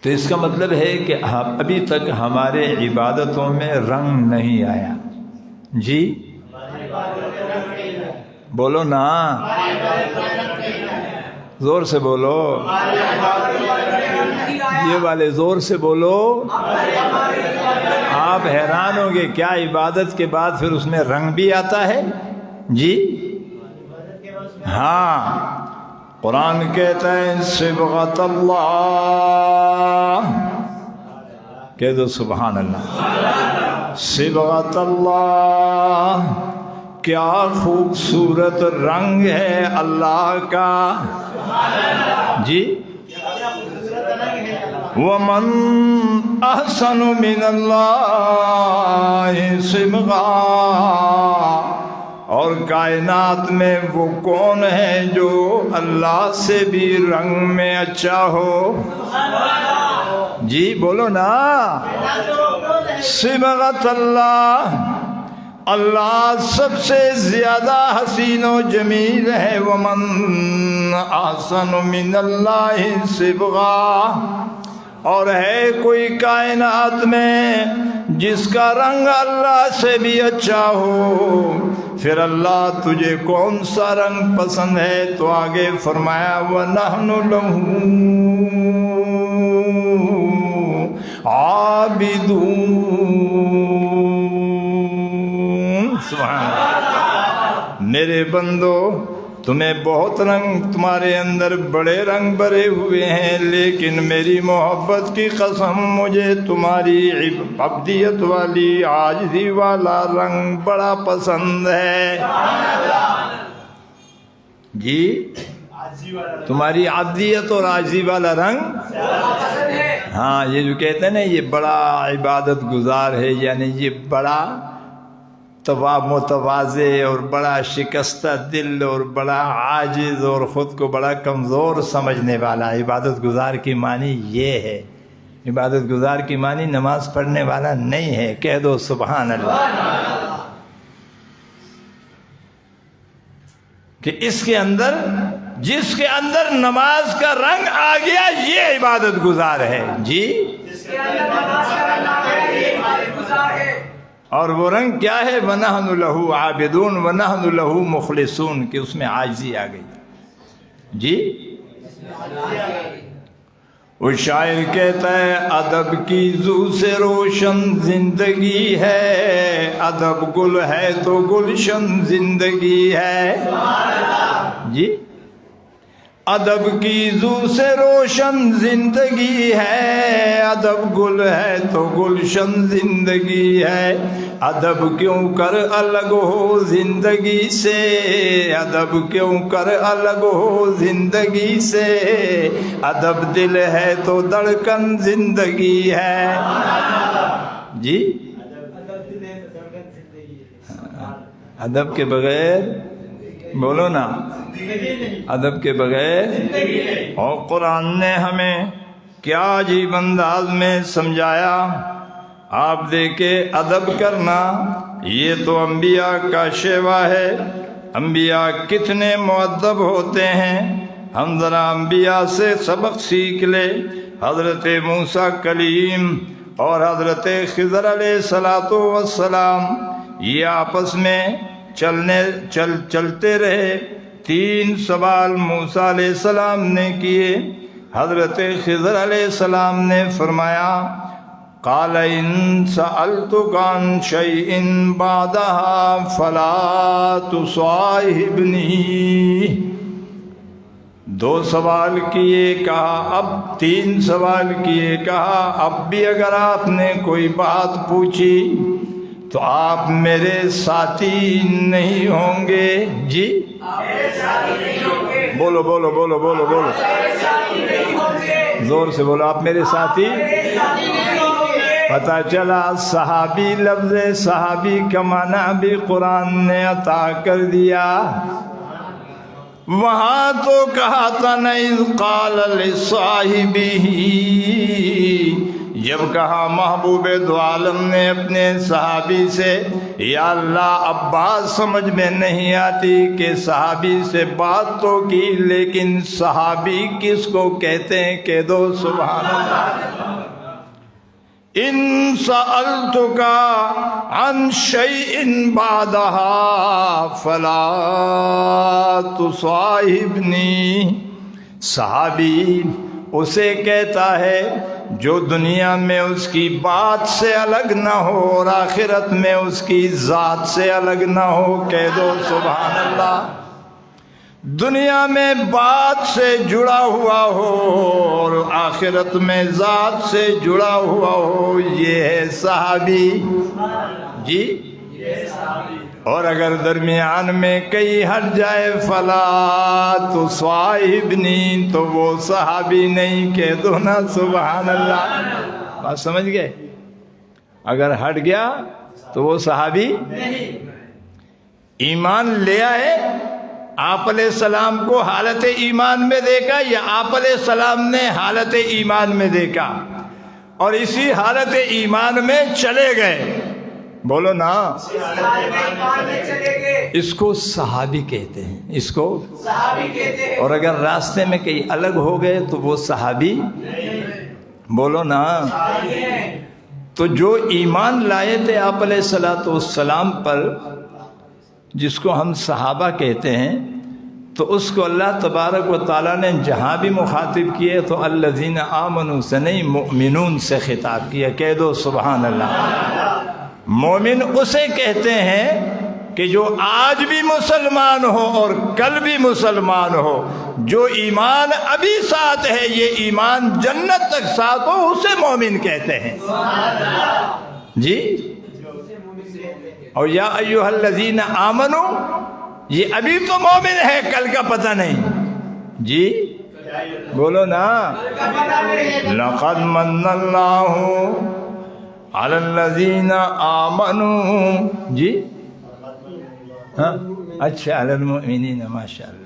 تو اس کا مطلب ہے کہ ابھی تک ہمارے عبادتوں میں رنگ نہیں آیا. جی بولو نا. زور سے بولو. یہ والے زور سے بولو. آپ حیران ہوں گے کیا عبادت کے بعد پھر اس میں رنگ بھی آتا ہے؟ جی ہاں. قرآن کہتا ہے صبغۃ اللہ. کہہ دو سبحان اللہ. صبغۃ اللہ، کیا خوبصورت رنگ ہے اللہ کا. جی وَمَنْ أَحْسَنُ مِنَ اللَّهِ صِبْغًا، اور کائنات میں وہ کون ہے جو اللہ سے بھی رنگ میں اچھا ہو؟ جی بولو نا. صبغۃ اللہ، اللہ سب سے زیادہ حسین و جمیل ہے. وَمَنْ أَحْسَنُ مِنَ اللَّهِ صِبْغًا، اور ہے کوئی کائنات میں جس کا رنگ اللہ سے بھی اچھا ہو؟ پھر اللہ تجھے کون سا رنگ پسند ہے؟ تو آگے فرمایا وَنَحْنُ لَهُ عَابِدُونَ. سبحان اللہ. میرے بندو، تمہیں بہت رنگ، تمہارے اندر بڑے رنگ بھرے ہوئے ہیں، لیکن میری محبت کی قسم مجھے تمہاری عبدیت والی، عاجزی والا رنگ بڑا پسند ہے. جی تمہاری عبدیت اور عاجزی والا رنگ ہاں. یہ جو کہتے ہیں نا یہ بڑا عبادت گزار ہے، یعنی یہ بڑا متواضع اور بڑا شکستہ دل اور بڑا عاجز اور خود کو بڑا کمزور سمجھنے والا. عبادت گزار کی معنی یہ ہے. عبادت گزار کی معنی نماز پڑھنے والا نہیں ہے. کہہ دو سبحان اللہ. کہ اس کے اندر، جس کے اندر نماز کا رنگ آ گیا یہ عبادت گزار ہے. جی جس کے اندر نماز کا رنگ آ گیا یہ عبادت گزار ہے. اور وہ رنگ کیا ہے؟ وَنَحْنُ لَهُ عَابِدُونَ وَنَحْنُ لَهُ مُخْلِصُونَ، کہ اس میں عاجزی آ گئی. جی وہ شاعر کہتا ہے ادب کی زو سے روشن زندگی ہے، ادب گل ہے تو گلشن زندگی ہے. جی ادب کی زو سے روشن زندگی ہے، ادب گل ہے تو گلشن زندگی ہے. ادب کیوں کر الگ ہو زندگی سے، ادب کیوں کر الگ ہو زندگی سے، ادب دل ہے تو دھڑکن زندگی ہے. جی ادب کے بغیر بولو نا، ادب کے بغیر. اور قرآن نے ہمیں کیا عجیب انداز میں سمجھایا. آپ دیکھے ادب کرنا یہ تو انبیاء کا شیوا ہے. انبیاء کتنے مؤدب ہوتے ہیں. ہم ذرا انبیاء سے سبق سیکھ لے. حضرت موسیٰ کلیم اور حضرت خضر علیہ السلام یہ آپس میں چلتے رہے. 3 سوال موسیٰ علیہ السلام نے کیے. حضرت خضر علیہ السلام نے فرمایا قال ان سألتك عن شيء بعدها فلا تصاحبني. 2 سوال کیے کہا، اب 3 سوال کیے کہا اب بھی اگر آپ نے کوئی بات پوچھی تو آپ میرے ساتھی نہیں ہوں گے. جی بولو بولو بولو بولو بولو زور سے بولو، آپ میرے ساتھی. پتہ چلا صحابی، لفظ صحابی کا معنی بھی قرآن نے عطا کر دیا. وہاں تو کہا تھا اذ قال لصاحبہ، جب کہا محبوب دو عالم نے اپنے صحابی سے یا اللہ اب بات سمجھ میں نہیں آتی کہ صحابی سے بات تو کی لیکن صحابی کس کو کہتے ہیں؟ کہہ دو سبحان اللہ. ان سألتک عن شیء بعدها فلا تصاحبنی. صحابی اسے کہتا ہے جو دنیا میں اس کی بات سے الگ نہ ہو اور آخرت میں اس کی ذات سے الگ نہ ہو. کہہ دو سبحان اللہ. دنیا میں بات سے جڑا ہوا ہو اور آخرت میں ذات سے جڑا ہوا ہو، یہ ہے صحابی. جی اور اگر درمیان میں کہیں ہٹ جائے فلا تصاحبنی تو وہ صحابی نہیں. کہہ دو نا سبحان اللہ. بات سمجھ گئے؟ اگر ہٹ گیا تو وہ صحابی ایمان لے آئے. آپ علیہ السلام کو حالت ایمان میں دیکھا یا آپ علیہ السلام نے حالت ایمان میں دیکھا اور اسی حالت ایمان میں چلے گئے؟ بولو نا. اس کو صحابی کہتے ہیں، اس کو صحابی کہتے ہیں. اور اگر راستے میں کہیں الگ ہو گئے تو وہ صحابی. بولو نا. تو جو ایمان لائے تھے آپ علیہ السلام پر، جس کو ہم صحابہ کہتے ہیں، تو اس کو اللہ تبارک و تعالیٰ نے جہاں بھی مخاطب کیے تو الذین آمنوا سے نہیں مؤمنون سے خطاب کیا. کہہ دو سبحان اللہ. مومن اسے کہتے ہیں کہ جو آج بھی مسلمان ہو اور کل بھی مسلمان ہو، جو ایمان ابھی ساتھ ہے یہ ایمان جنت تک ساتھ ہو، اسے مومن کہتے ہیں. جی اور یا ایھا الذین آمنو یہ ابھی تو مومن ہے، کل کا پتہ نہیں. جی بولو نا. لقد من اللہ علی الذین آمنوا. جی ہاں اچھا علی المؤمنین. ماشاء اللہ.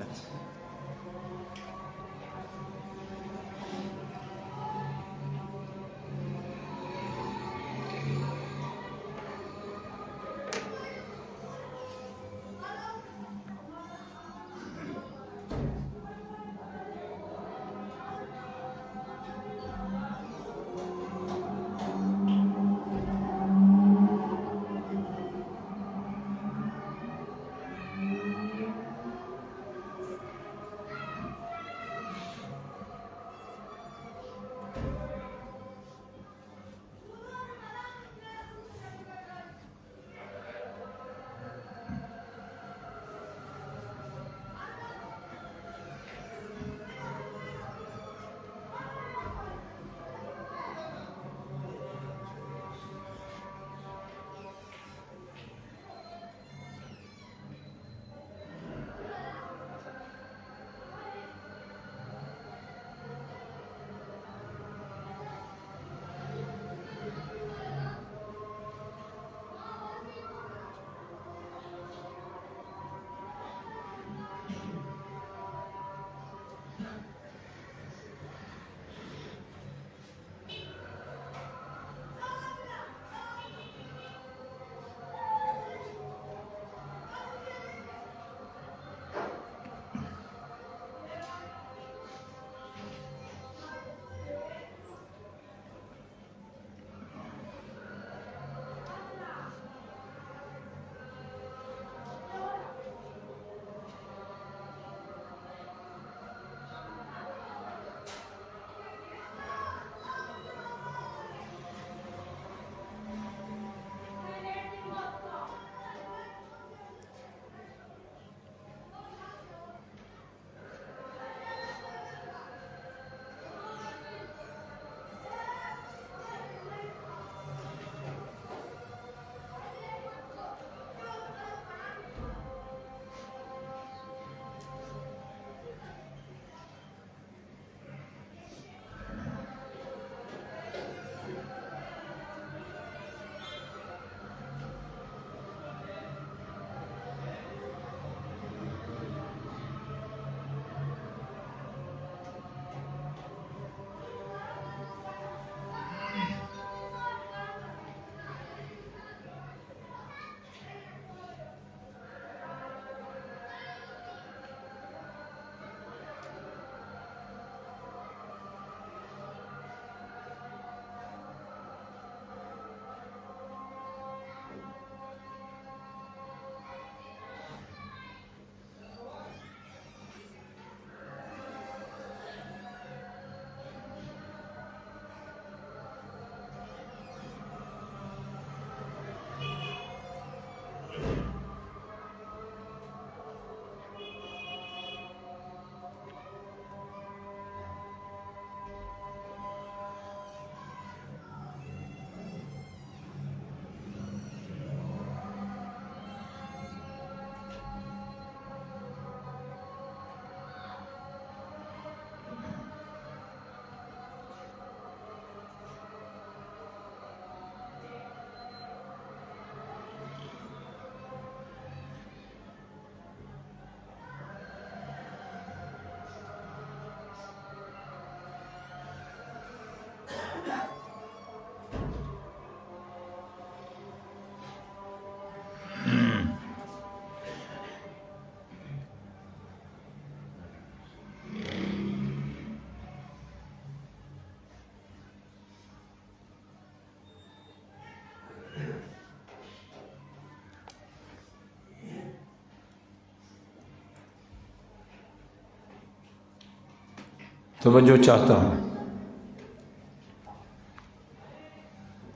توجہ چاہتا ہوں،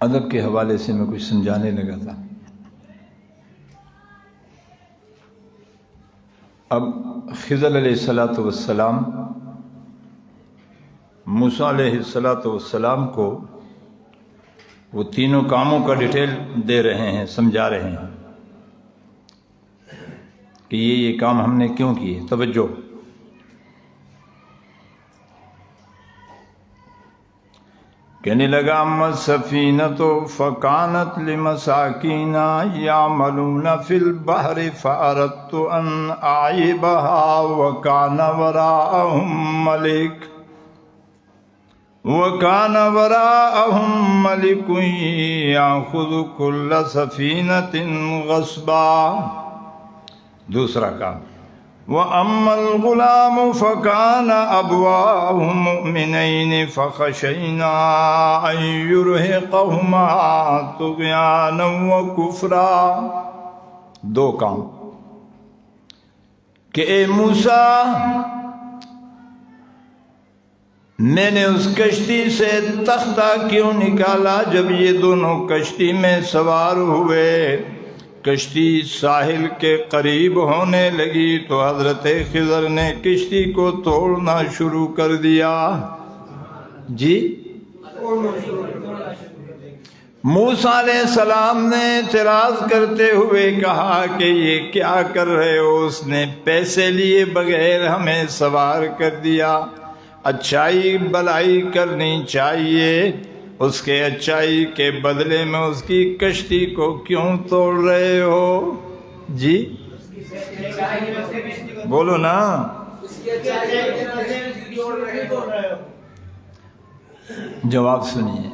ادب کے حوالے سے میں کچھ سمجھانے لگا تھا۔ اب خضر علیہ السلام موسیٰ علیہ السلام کو وہ تینوں کاموں کا ڈیٹیل دے رہے ہیں، سمجھا رہے ہیں کہ یہ کام ہم نے کیوں کیے۔ توجہ، کہنے لگا اما السفینۃ فکانت لمساکین یعملون فی البحر فاردت ان اعیبها وکان وراءهم ملک یاخذ کل سفینۃ غصبا۔ دوسرا کام، وَأَمَّا الْغُلَامُ فَكَانَ أَبْوَاهُ مُؤْمِنَيْنِ فَخَشَيْنَا أَن يُرْهِقَهُمَا طُغْيَانًا وَكُفْرًا۔ دو کام کہ اے موسیٰ، میں نے اس کشتی سے تختہ کیوں نکالا؟ جب یہ دونوں کشتی میں سوار ہوئے، کشتی ساحل کے قریب ہونے لگی تو حضرت خضر نے کشتی کو توڑنا شروع کر دیا۔ جی، موسیٰ علیہ السلام نے اعتراض کرتے ہوئے کہا کہ یہ کیا کر رہے ہو؟ اس نے پیسے لیے بغیر ہمیں سوار کر دیا۔ اچھائی بلائی کرنی چاہیے، اس کے اچھائی کے بدلے میں اس کی کشتی کو کیوں توڑ رہے ہو؟ جی بولو نا۔ جواب سنیے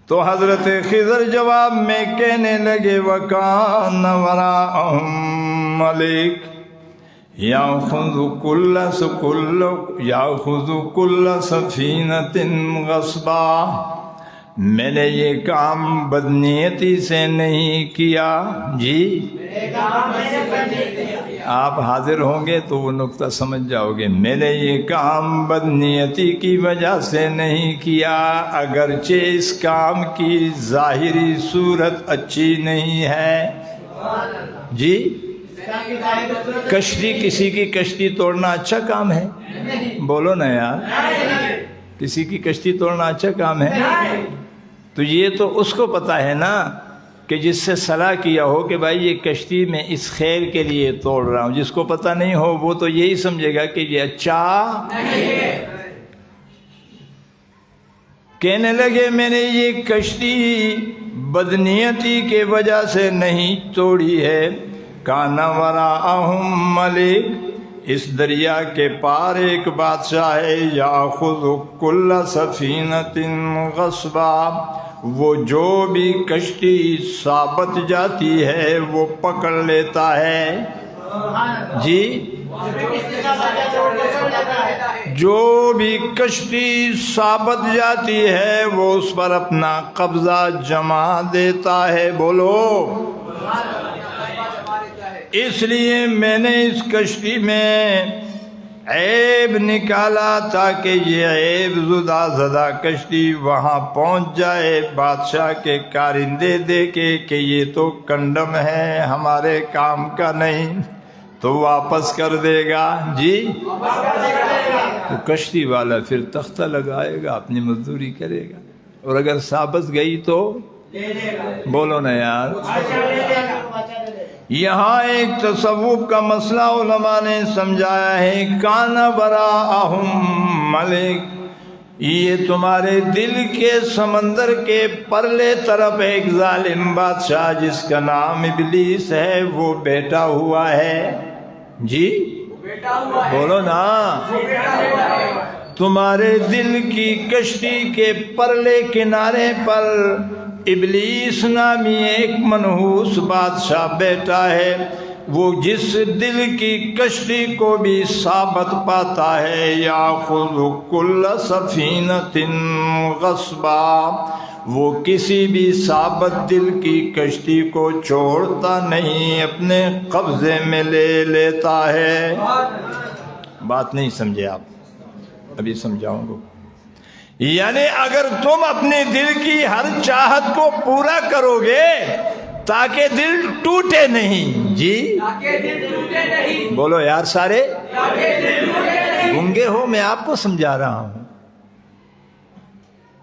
تو حضرت خضر جواب میں کہنے لگے وَكَانَ وَرَاءَهُم مَلِكٌ یاخذ کل سفینۃ غصبا۔ میں نے یہ کام بدنیتی سے نہیں کیا۔ جی، آپ حاضر ہوں گے تو وہ نقطہ سمجھ جاؤ گے۔ میں نے یہ کام بدنیتی کی وجہ سے نہیں کیا، اگرچہ اس کام کی ظاہری صورت اچھی نہیں ہے۔ جی، کشتی، کسی کی کشتی توڑنا اچھا کام ہے؟ بولو نا یار، کسی کی کشتی توڑنا اچھا کام ہے؟ تو یہ تو اس کو پتا ہے نا کہ جس سے صلاح کیا ہو کہ بھائی یہ کشتی میں اس خیر کے لیے توڑ رہا ہوں۔ جس کو پتا نہیں ہو وہ تو یہی سمجھے گا کہ یہ اچھا نہیں ہے۔ کہنے لگے میں نے یہ کشتی بدنیتی کے وجہ سے نہیں توڑی ہے۔ کان وراءہم ملک، اس دریا کے پار ایک بادشاہ ہے، یاخذ کل سفینۃ غصبا، وہ جو بھی کشتی ثابت جاتی ہے وہ پکڑ لیتا ہے۔ جی، جو بھی کشتی ثابت جاتی ہے وہ اس پر اپنا قبضہ جما دیتا ہے۔ بولو، اس لیے میں نے اس کشتی میں عیب نکالا تاکہ یہ عیب زدہ کشتی وہاں پہنچ جائے، بادشاہ کے کارندے دیکھے کہ یہ تو کنڈم ہے، ہمارے کام کا نہیں، تو واپس کر دے گا۔ جی، تو کشتی والا پھر تختہ لگائے گا، اپنی مزدوری کرے گا، اور اگر ثابت گئی تو بولو نا یار۔ یہاں ایک تصوف کا مسئلہ علماء نے سمجھایا ہے، کان وراءہم ملک، یہ تمہارے دل کے سمندر کے پرلے طرف ایک ظالم بادشاہ جس کا نام ابلیس ہے وہ بیٹھا ہوا ہے۔ جی بولو نا، تمہارے دل کی کشتی کے پرلے کنارے پر ابلیس نامی ایک منحوس بادشاہ بیٹھا ہے، وہ جس دل کی کشتی کو بھی ثابت پاتا ہے، یاخذ کل سفینۃ غصبا، وہ کسی بھی ثابت دل کی کشتی کو چھوڑتا نہیں، اپنے قبضے میں لے لیتا ہے۔ بات نہیں سمجھے آپ؟ ابھی سمجھاؤں گا. یعنی اگر تم اپنے دل کی ہر چاہت کو پورا کرو گے تاکہ دل ٹوٹے نہیں. جی بولو یار سارے گنگے ہو، میں آپ کو سمجھا رہا ہوں.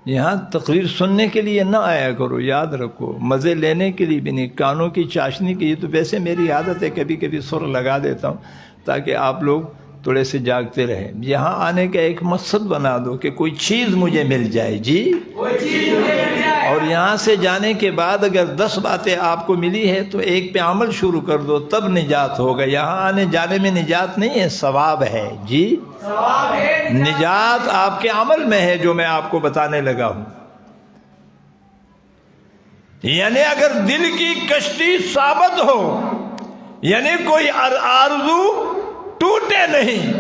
یہاں تقریر سننے کے لیے نہ آیا کرو، یاد رکھو، مزے لینے کے لیے بھی نہیں، کانوں کی چاشنی کی. یہ تو ویسے میری عادت ہے، کبھی کبھی سر لگا دیتا ہوں تاکہ آپ لوگ تھوڑے سے جاگتے رہیں. یہاں آنے کا ایک مقصد بنا دو کہ کوئی چیز مجھے مل جائے. جی اور یہاں سے جانے کے بعد اگر 10 باتیں آپ کو ملی ہے تو ایک پہ عمل شروع کر دو، تب نجات ہوگا. یہاں آنے جانے میں نجات نہیں ہے، ثواب ہے. جی نجات آپ کے عمل میں ہے جو میں آپ کو بتانے لگا ہوں. یعنی اگر دل کی کشتی ثابت ہو، یعنی کوئی آرزو ٹوٹے نہیں،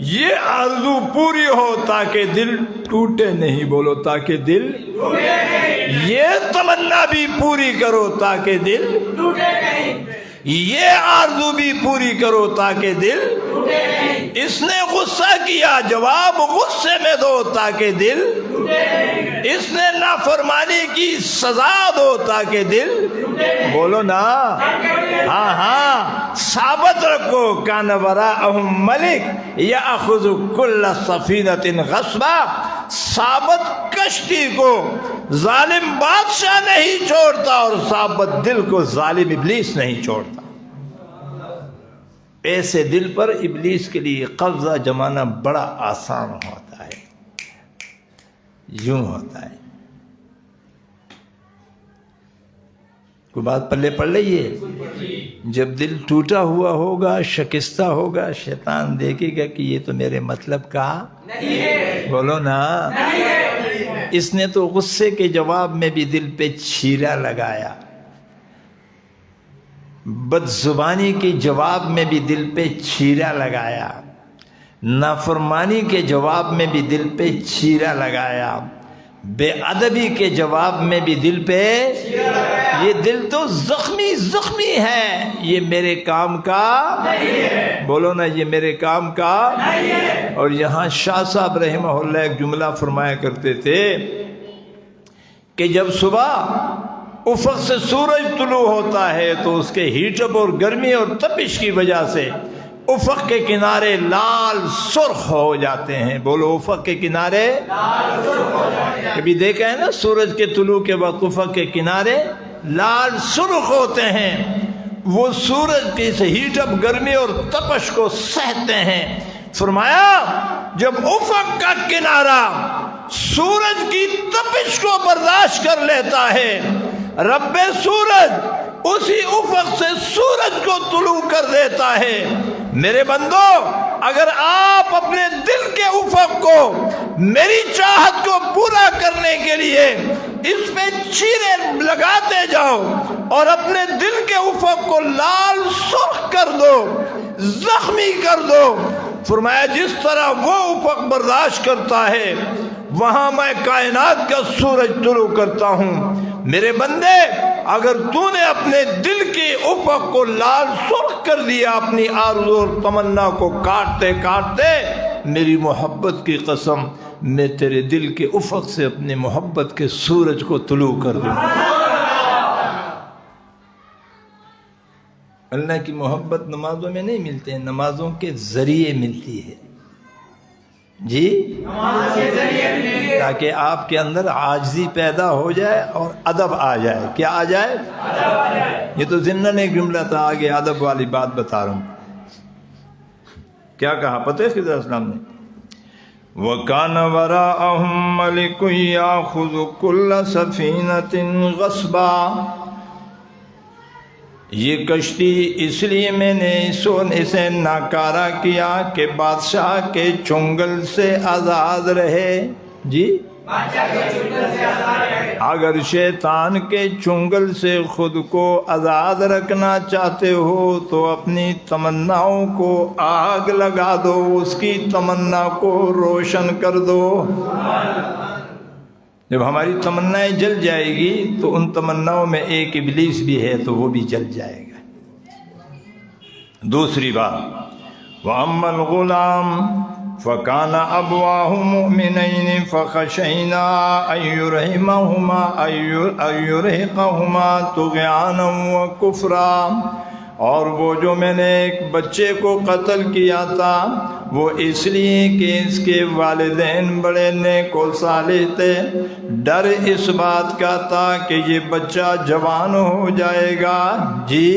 یہ آرزو پوری ہو تاکہ دل ٹوٹے نہیں. بولو تاکہ دل ٹوٹے نہیں. یہ تمنا بھی پوری کرو تاکہ دل ٹوٹے نہیں. یہ آرزو بھی پوری کرو تاکہ دل ٹوٹے نہیں. اس نے غصہ کیا، جواب غصے میں دو تاکہ دل ٹوٹے نہیں. اس نے نافرمانی کی، سزا دو تاکہ دل ٹوٹے نہیں. بولو نا. ہاں ہاں ثابت رکھو. کان وراءہم ملک یاخذ کل سفینۃ غصبا. ثابت کشتی کو ظالم بادشاہ نہیں چھوڑتا اور ثابت دل کو ظالم ابلیس نہیں چھوڑتا. ایسے دل پر ابلیس کے لیے قبضہ جمانا بڑا آسان ہوتا ہے. یوں ہوتا ہے. کوئی بات پلے پڑ رہی ہے؟ جب دل ٹوٹا ہوا ہوگا، شکستہ ہوگا، شیطان دیکھے گا کہ یہ تو میرے مطلب کا نہیں ہے. بولو نا. اس نے تو غصے کے جواب میں بھی دل پہ چھیرا لگایا، بد زبانی کے جواب میں بھی دل پہ چھیرا لگایا، نافرمانی کے جواب میں بھی دل پہ چھیرا لگایا، بے ادبی کے جواب میں بھی دل پہ. یہ دل تو زخمی ہے. یہ میرے کام کا نہیں ہے. بولو نا، یہ میرے کام کا نہیں ہے. اور یہاں شاہ صاحب رحمہ اللہ ایک جملہ فرمایا کرتے تھے کہ جب صبح افق سے سورج طلوع ہوتا ہے تو اس کے ہیٹ اپ اور گرمی اور تپش کی وجہ سے افق کے کنارے لال سرخ ہو جاتے ہیں. بولو افق کے کنارے لال سرخ ہو جاتے ہیں. کبھی دیکھا ہے نا سورج کے طلوع کے وقت افق کے کنارے لال سرخ ہوتے ہیں. وہ سورج کی ہیٹ اپ گرمی اور تپش کو سہتے ہیں. فرمایا جب افق کا کنارہ سورج کی تپش کو برداشت کر لیتا ہے، رب سورج اسی افق سے سورج کو طلوع کر دیتا ہے. میرے بندو، اگر آپ اپنے دل کے افق کو، میری چاہت کو پورا کرنے کے لیے اس پہ چیرے لگاتے جاؤ اور اپنے دل کے افق کو لال سرخ کر دو، زخمی کر دو، فرمایا جس طرح وہ افق برداشت کرتا ہے وہاں میں کائنات کا سورج طلوع کرتا ہوں. میرے بندے، اگر تو نے اپنے دل کی افق کو لال سرخ کر دیا اپنی آرزو اور تمنا کو کاٹتے کاٹتے، میری محبت کی قسم میں تیرے دل کے افق سے اپنے محبت کے سورج کو طلوع کر دوں. اللہ کی محبت نمازوں میں نہیں ملتے ہیں، نمازوں کے ذریعے ملتی ہے. جی تاکہ آپ کے اندر عاجزی پیدا ہو جائے اور ادب آ جائے. کیا آ جائے؟ یہ تو ضمن ایک جملہ تھا، آگے ادب والی بات بتا رہا ہوں. کیا کہا پتہ ہے خضر اسلام نے؟ وَكَانَ وَرَاءَهُمْ مَلِكٌ يَأْخُذُ كُلَّ سَفِينَةٍ غَصْبًا. یہ کشتی اس لیے میں نے اسے ناکارہ کیا کہ بادشاہ کے چنگل سے آزاد رہے. جی اگر شیطان کے چنگل سے خود کو آزاد رکھنا چاہتے ہو تو اپنی تمناؤں کو آگ لگا دو، اس کی تمنا کو روشن کر دو. جب ہماری تمنائیں جل جائے گی تو ان تمناؤں میں ایک ابلیس بھی ہے تو وہ بھی جل جائے گا. دوسری بات، وَأَمَّا الْغُلَامُ فکان ابواہ مؤمنین فخشینا ان یرہقہما طغیانا وکفرا. اور وہ جو میں نے ایک بچے کو قتل کیا تھا وہ اس لیے کہ اس کے والدین بڑے نیک و صالح تھے، ڈر اس بات کا تھا کہ یہ بچہ جوان ہو جائے گا. جی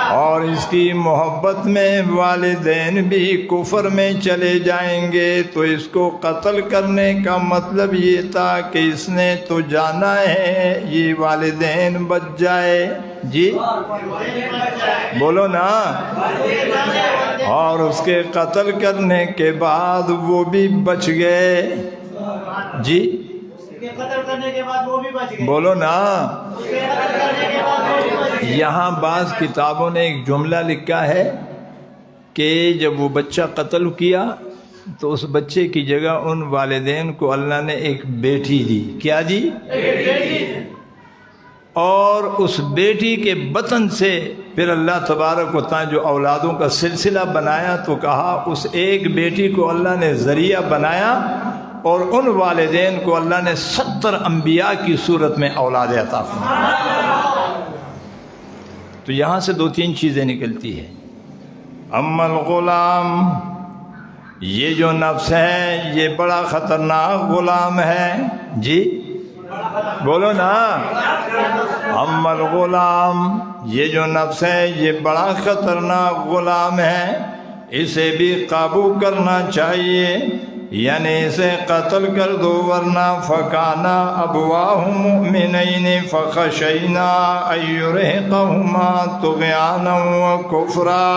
اور اس کی محبت میں والدین بھی کفر میں چلے جائیں گے، تو اس کو قتل کرنے کا مطلب یہ تھا کہ اس نے تو جانا ہے یہ والدین بچ جائے. جی بولو نا. اور اس کے قتل کرنے کے بعد وہ بھی بچ گئے. جی قتل کرنے کے بعد وہ بھی بچ گئے. بولو نا. یہاں بعض کتابوں نے ایک جملہ لکھا ہے کہ جب وہ بچہ قتل کیا تو اس بچے کی جگہ ان والدین کو اللہ نے ایک بیٹی دی. کیا دی؟ اور اس بیٹی کے بطن سے پھر اللہ تبارک و تعالی جو اولادوں کا سلسلہ بنایا تو کہا اس ایک بیٹی کو اللہ نے ذریعہ بنایا اور ان والدین کو اللہ نے 70 انبیاء کی صورت میں اولاد عطا فرمائی. تو یہاں سے 2-3 چیزیں نکلتی ہیں. اما الغلام، یہ جو نفس ہے یہ بڑا خطرناک غلام ہے. جی بولو نا. اما الغلام، یہ جو نفس ہے یہ بڑا خطرناک غلام ہے، اسے بھی قابو کرنا چاہیے، یعنی اسے قتل کر دو، ورنہ فکانا ابواہ مؤمنین فخشینا ان یرہقہما طغیانا وکفرا.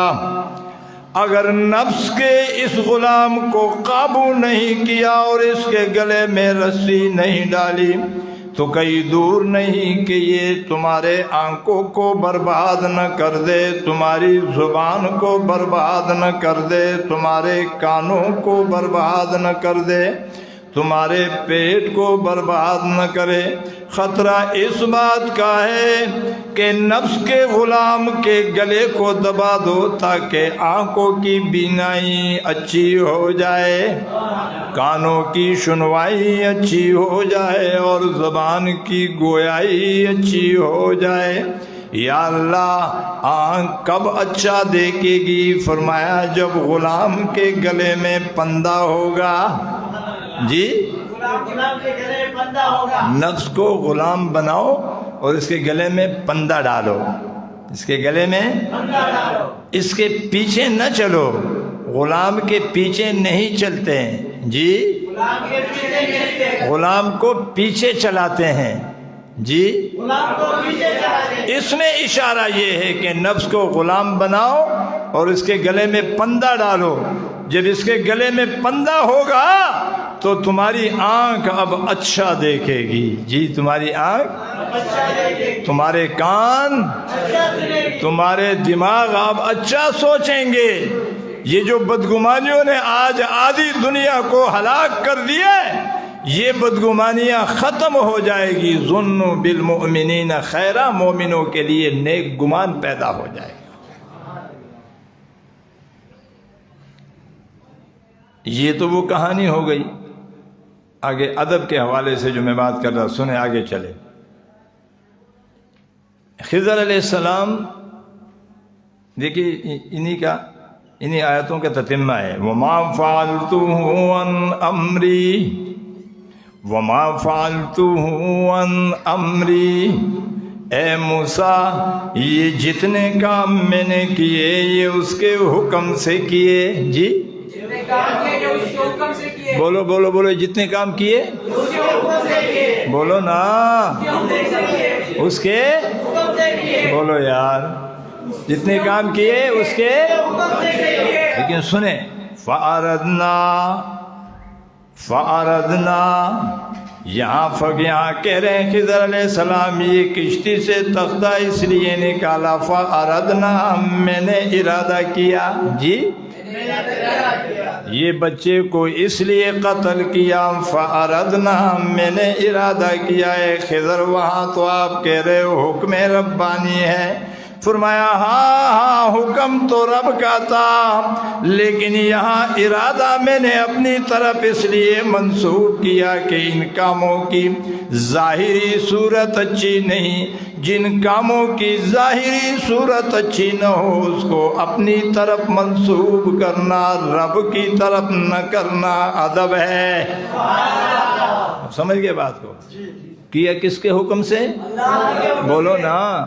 اگر نفس کے اس غلام کو قابو نہیں کیا اور اس کے گلے میں رسی نہیں ڈالی تو کہیں دور نہیں کہ یہ تمہارے آنکھوں کو برباد نہ کر دے، تمہاری زبان کو برباد نہ کر دے، تمہارے کانوں کو برباد نہ کر دے، تمہارے پیٹ کو برباد نہ کرے. خطرہ اس بات کا ہے کہ نفس کے غلام کے گلے کو دبا دو تاکہ آنکھوں کی بینائی اچھی ہو جائے، کانوں کی سنوائی اچھی ہو جائے اور زبان کی گویائی اچھی ہو جائے. یا اللہ آنکھ کب اچھا دیکھے گی؟ فرمایا جب غلام کے گلے میں پندہ ہوگا. جی غلام کے گلے میں پندہ ہوگا. نفس کو غلام بناؤ اور اس کے گلے میں پندہ ڈالو، اس کے گلے میں پندہ ڈالو. اس کے پیچھے نہ چلو، غلام کے پیچھے نہیں چلتے ہیں. جی غلام کے پیچھے نہیں چلتے، غلام کو پیچھے چلاتے ہیں. جی غلام کو پیچھے چلاتے. اس میں اشارہ یہ ہے کہ نفس کو غلام بناؤ اور اس کے گلے میں پندہ ڈالو. جب اس کے گلے میں پندہ ہوگا تو تمہاری آنکھ اب اچھا دیکھے گی. جی تمہاری آنکھ، تمہارے کان، تمہارے دماغ اب اچھا سوچیں گے. یہ جو بدگمانیوں نے آج آدھی دنیا کو ہلاک کر دیا یہ بدگمانیاں ختم ہو جائے گی. ظنوا بالمؤمنین خیرا، مومنوں کے لیے نیک گمان پیدا ہو جائے گا. یہ تو وہ کہانی ہو گئی. آگے ادب کے حوالے سے جو میں بات کر رہا سنیں، آگے چلے. خضر علیہ السلام دیکھیے انہی آیتوں کا تتمہ ہے. وما فعلته عن امری، وما فعلته عن امری. اے موسیٰ یہ جتنے کام میں نے کیے یہ اس کے حکم سے کیے. جی بولو بولو بولو، جتنے کام کیے بولو نا، اس کے بولو یار، جتنے کام کیے اس کے. لیکن سنیں، فَأَرَدْنَا یہاں کہہ رہے ہیں خضر علیہ السلام یہ کشتی سے تختہ اس لیے نکالا. فَأَرَدْنَا میں نے ارادہ کیا. جی یہ بچے کو اس لیے قتل کیا. فَأَرَدْنَا میں نے ارادہ کیا ہے. خضر وہاں تو آپ کہہ رہے ہو حکم ربانی ہے. فرمایا ہاں حکم تو رب کا تھا، لیکن یہاں ارادہ میں نے اپنی طرف اس لیے منسوخ کیا کہ ان کاموں کی ظاہری صورت اچھی نہیں، جن کاموں کی ظاہری صورت اچھی نہ ہو اس کو اپنی طرف منسوب کرنا، رب کی طرف نہ کرنا ادب ہے۔ سمجھ گئے بات کو؟ کیا کس کے حکم سے؟ بولو نا،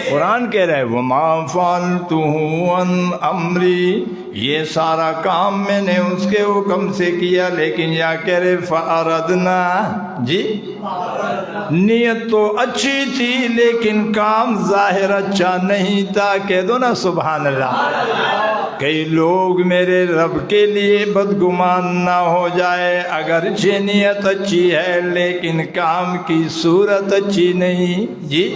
قرآن کہہ رہے وَمَا فَعَلْتُهُ عَنْ أَمْرِي، یہ سارا کام میں نے اس کے حکم سے کیا، لیکن یا کہہ رہے فَأَرَدْنَا، جی نیت تو اچھی تھی لیکن کام ظاہر اچھا نہیں تھا۔ کہہ دو نا سبحان اللہ۔ کئی لوگ میرے رب کے لیے بدگمان نہ ہو جائے، اگرچہ نیت اچھی ہے لیکن کام کی صورت اچھی نہیں، جی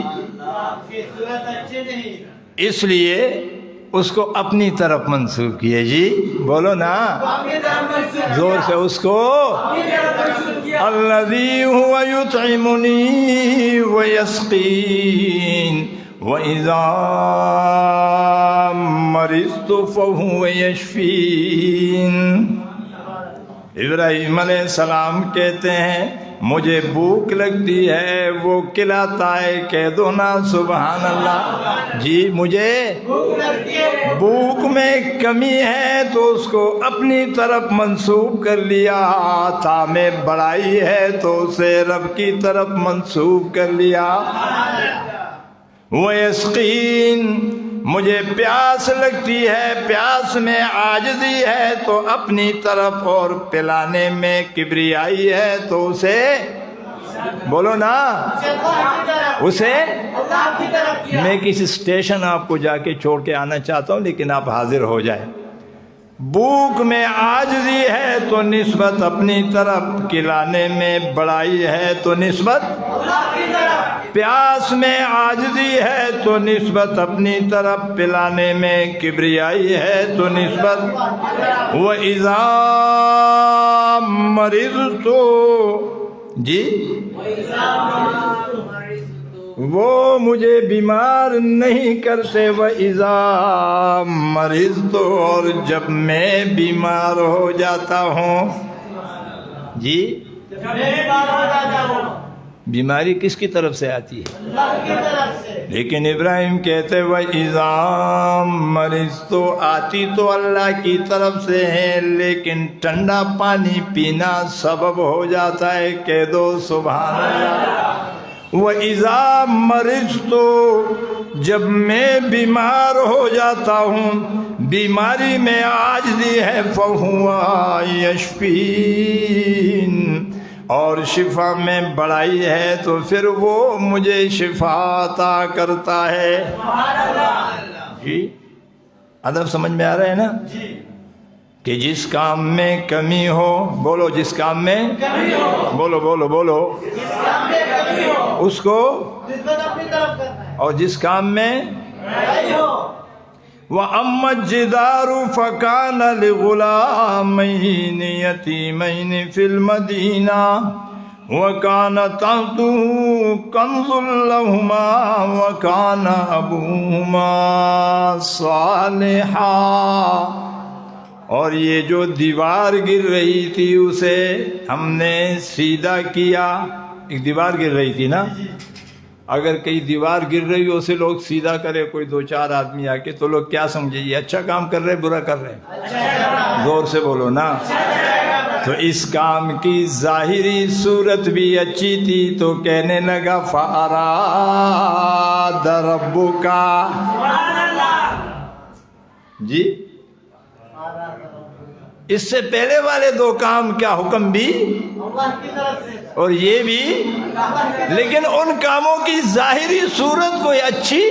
اس لیے اس کو اپنی طرف منسوخ کیے۔ جی بولو نا زور سے، اس کو الذی هو یطعمنی ویسقین وَإِذَا مَرِضْتُ فَهُوَ يَشْفِينِ۔ ابراہیم علیہ السلام کہتے ہیں مجھے بھوک لگتی ہے وہ کھلاتا ہے۔ کہہ دو نا سبحان اللہ۔ جی مجھے بھوک میں کمی ہے تو اس کو اپنی طرف منسوب کر لیا، تھا میں بڑائی ہے تو اسے رب کی طرف منسوب کر لیا۔ وَيَسْقِينَ، مجھے پیاس لگتی ہے، پیاس میں عاجزی ہے تو اپنی طرف، اور پلانے میں کبریائی ہے تو اسے بولو نا اسے میں کسی اسٹیشن آپ کو جا کے چھوڑ کے آنا چاہتا ہوں لیکن آپ حاضر ہو جائیں۔ بھوک میں عاجزی ہے تو نسبت اپنی طرف، کھلانے میں بڑائی ہے تو نسبت، پیاس میں عاجزی ہے تو نسبت اپنی طرف، پلانے میں کبریائی ہے تو نسبت۔ وَإِذَا مَرِضْتُ، جی وہ مجھے بیمار نہیں کرتے۔ وَإِذَا مَرِضْتُ، اور جب میں بیمار ہو جاتا ہوں، جی بیماری کس کی طرف سے آتی ہے؟ اللہ کی طرف سے۔ لیکن ابراہیم کہتے وَإِذَا مَرِضْتُ، آتی تو اللہ کی طرف سے ہے لیکن ٹھنڈا پانی پینا سبب ہو جاتا ہے۔ کہہ دو سبحان اللہ۔ وَإِذَا مَرِضْتُ، جب میں بیمار ہو جاتا ہوں، بیماری میں عاجزی ہے، فَهُوَ يَشْفِينِ، اور شفا میں بڑائی ہے تو پھر وہ مجھے شفا عطا کرتا ہے۔ جی ادب سمجھ میں آ رہا ہے نا؟ کہ جس کام میں کمی ہو، بولو جس کام میں کمی ہو، بولو بولو بولو، جس کام میں کمی ہو اس کو اپنی طرف کرنا ہے، اور جس کام میں بڑائی ہو۔ وَأَمَّا الجِّدَارُ فَكَانَ لِغُلَامَيْنِ يَتِيمَيْنِ فِي الْمَدِينَةِ وَكَانَ تَحْتَهُ كَنْزٌ لَهُمَا وَكَانَ أَبُوهُمَا صَالِحًا، اور یہ جو دیوار گر رہی تھی اسے ہم نے سیدھا کیا۔ ایک دیوار گر رہی تھی نا، اگر کئی دیوار گر رہی ہو اسے لوگ سیدھا کرے، کوئی دو چار آدمی آ کے، تو لوگ کیا سمجھے یہ اچھا کام کر رہے برا کر رہے؟ زور سے بولو نا۔ تو اس کام کی ظاہری صورت بھی اچھی تھی تو کہنے لگا فَأَرَادَ رَبُّكَ، جی اس سے پہلے والے دو کام کیا حکم بھی اور یہ بھی، لیکن ان کاموں کی ظاہری صورت کوئی اچھی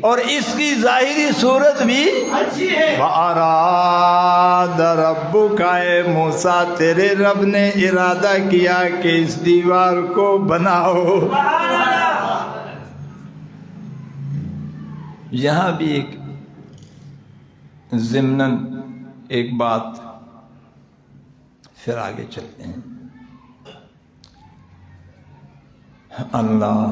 اور اس کی ظاہری صورت بھی اچھی ہے۔ وَأَرَادَ رَبُّكَ، اے موسیٰ تیرے رب نے ارادہ کیا کہ اس دیوار کو بناؤ۔ یہاں بھی ایک ضمناً ایک بات، پھر آگے چلتے ہیں۔ اللہ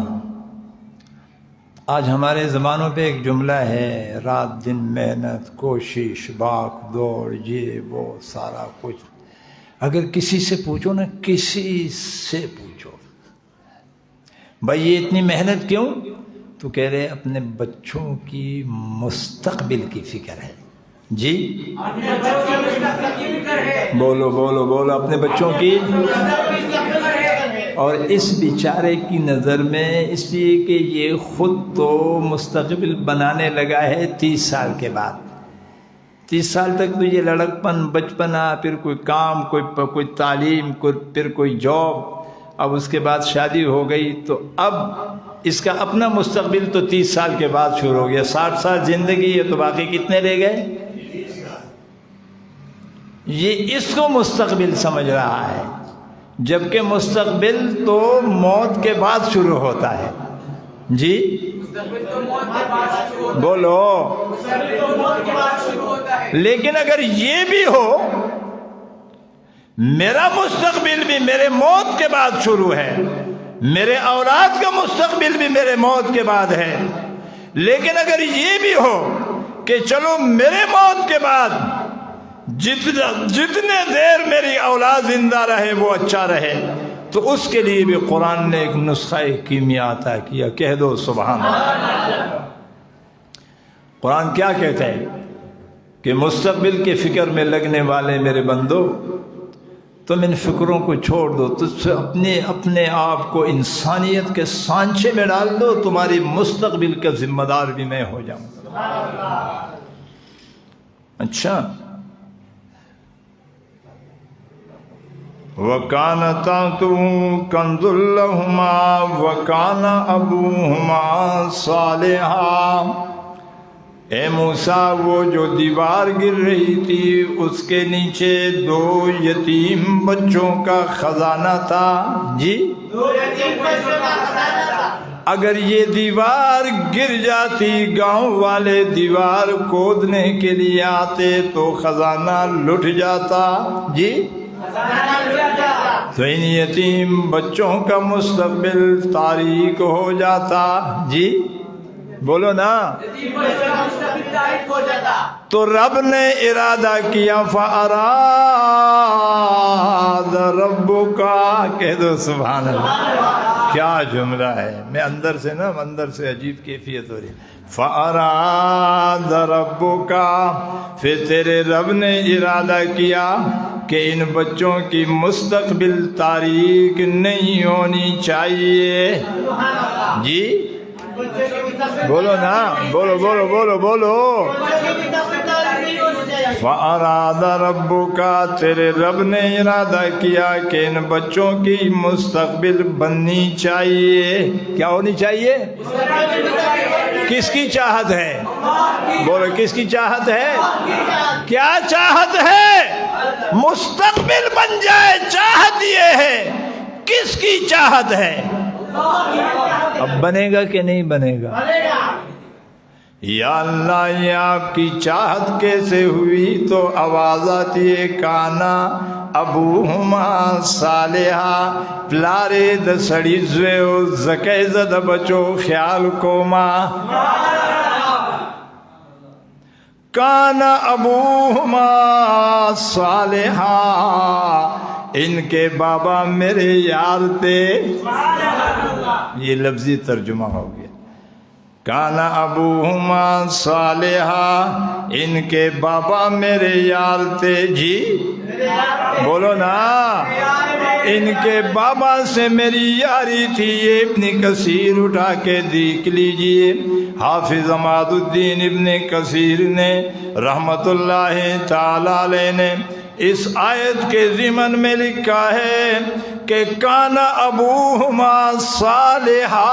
آج ہمارے زبانوں پہ ایک جملہ ہے، رات دن محنت، کوشش، بھاگ دوڑ، یہ وہ سارا کچھ۔ اگر کسی سے پوچھو نا، کسی سے پوچھو بھائی یہ اتنی محنت کیوں، تو کہہ رہے اپنے بچوں کی مستقبل کی فکر ہے۔ جی بولو بولو بولو، اپنے بچوں کی۔ اور اس بیچارے کی نظر میں، اس لیے کہ یہ خود تو مستقبل بنانے لگا ہے 30 سال کے بعد۔ 30 سال تک تو یہ لڑکپن، بچپنا، پھر کوئی کام، کوئی تعلیم، پھر کوئی جاب، اب اس کے بعد شادی ہو گئی، تو اب اس کا اپنا مستقبل تو 30 سال کے بعد شروع ہو گیا۔ 60 سال زندگی ہے تو باقی کتنے رہ گئے؟ یہ اس کو مستقبل سمجھ رہا ہے، جبکہ مستقبل تو موت کے بعد شروع ہوتا ہے۔ جی بولو۔ لیکن اگر یہ بھی ہو، میرا مستقبل بھی میرے موت کے بعد شروع ہے، میرے اولاد کا مستقبل بھی میرے موت کے بعد ہے، لیکن اگر یہ بھی ہو کہ چلو میرے موت کے بعد جتنے دیر میری اولاد زندہ رہے وہ اچھا رہے، تو اس کے لیے بھی قرآن نے ایک نسخہ کیمیا عطا کیا۔ کہہ دو سبحان اللہ۔ قرآن کیا کہتا ہے کہ مستقبل کے فکر میں لگنے والے میرے بندو، تم ان فکروں کو چھوڑ دو، تجھ سے اپنے آپ کو انسانیت کے سانچے میں ڈال دو، تمہاری مستقبل کا ذمہ دار بھی میں ہو جاؤں۔ اچھا، وَكَانَ تَحْتَهُ كَنْزٌ لَهُمَا وَكَانَ أَبُوهُمَا صَالِحًا۔ اے موسیٰ، وہ جو دیوار گر رہی تھی اس کے نیچے 2 یتیم بچوں کا خزانہ تھا۔ جی اگر یہ دیوار گر جاتی، گاؤں والے دیوار کھودنے کے لیے آتے تو خزانہ لٹ جاتا۔ جی تو ان یتیم بچوں کا مستقبل تاریک ہو جاتا۔ جی بولو نا۔ تو رب نے ارادہ کیا، فَأَرَادَ رَبُّكَ۔ کہہ دو سبحان اللہ۔ کیا جملہ ہے، میں اندر سے عجیب کیفیت ہو رہی۔ فَأَرَادَ رَبُّكَ، پھر تیرے رب نے ارادہ کیا کہ ان بچوں کی مستقبل تاریک نہیں ہونی چاہیے۔ جی بولو نا، بولو بولو بولو بولو۔ فَأَرَادَ رَبُّكَ، تیرے رب نے ارادہ کیا کہ ان بچوں کی مستقبل بننی چاہیے۔ کیا ہونی چاہیے؟ کس کی چاہت ہے؟ بولو، کس کی چاہت ہے؟ کیا چاہت ہے؟ مستقبل بن جائے، چاہت یہ ہے۔ کس کی چاہت ہے؟ اب بنے گا کہ نہیں بنے گا؟ یا اللہ، یہ آپ کی چاہت کیسے ہوئی؟ تو آواز آتی ہے، کانا ابوہما صالحا، پلارے د سڑی زویو زکیز د بچو خیال کو ماں۔ کانا ابوہما صالحا، ان کے بابا میرے یار تھے۔ یہ لفظی ترجمہ ہو گیا۔ کانا ابوہما صالحا، ان کے بابا میرے یار تھے۔ جی بولو نا۔ ان کے بابا سے میری یاری تھی۔ یہ ابن کثیر اٹھا کے دیکھ لیجئے، حافظ عماد الدین ابن کثیر نے رحمت اللہ تعالی علیہ نے اس آیت کے ضمن میں لکھا ہے کہ کانا ابوہما صالحا،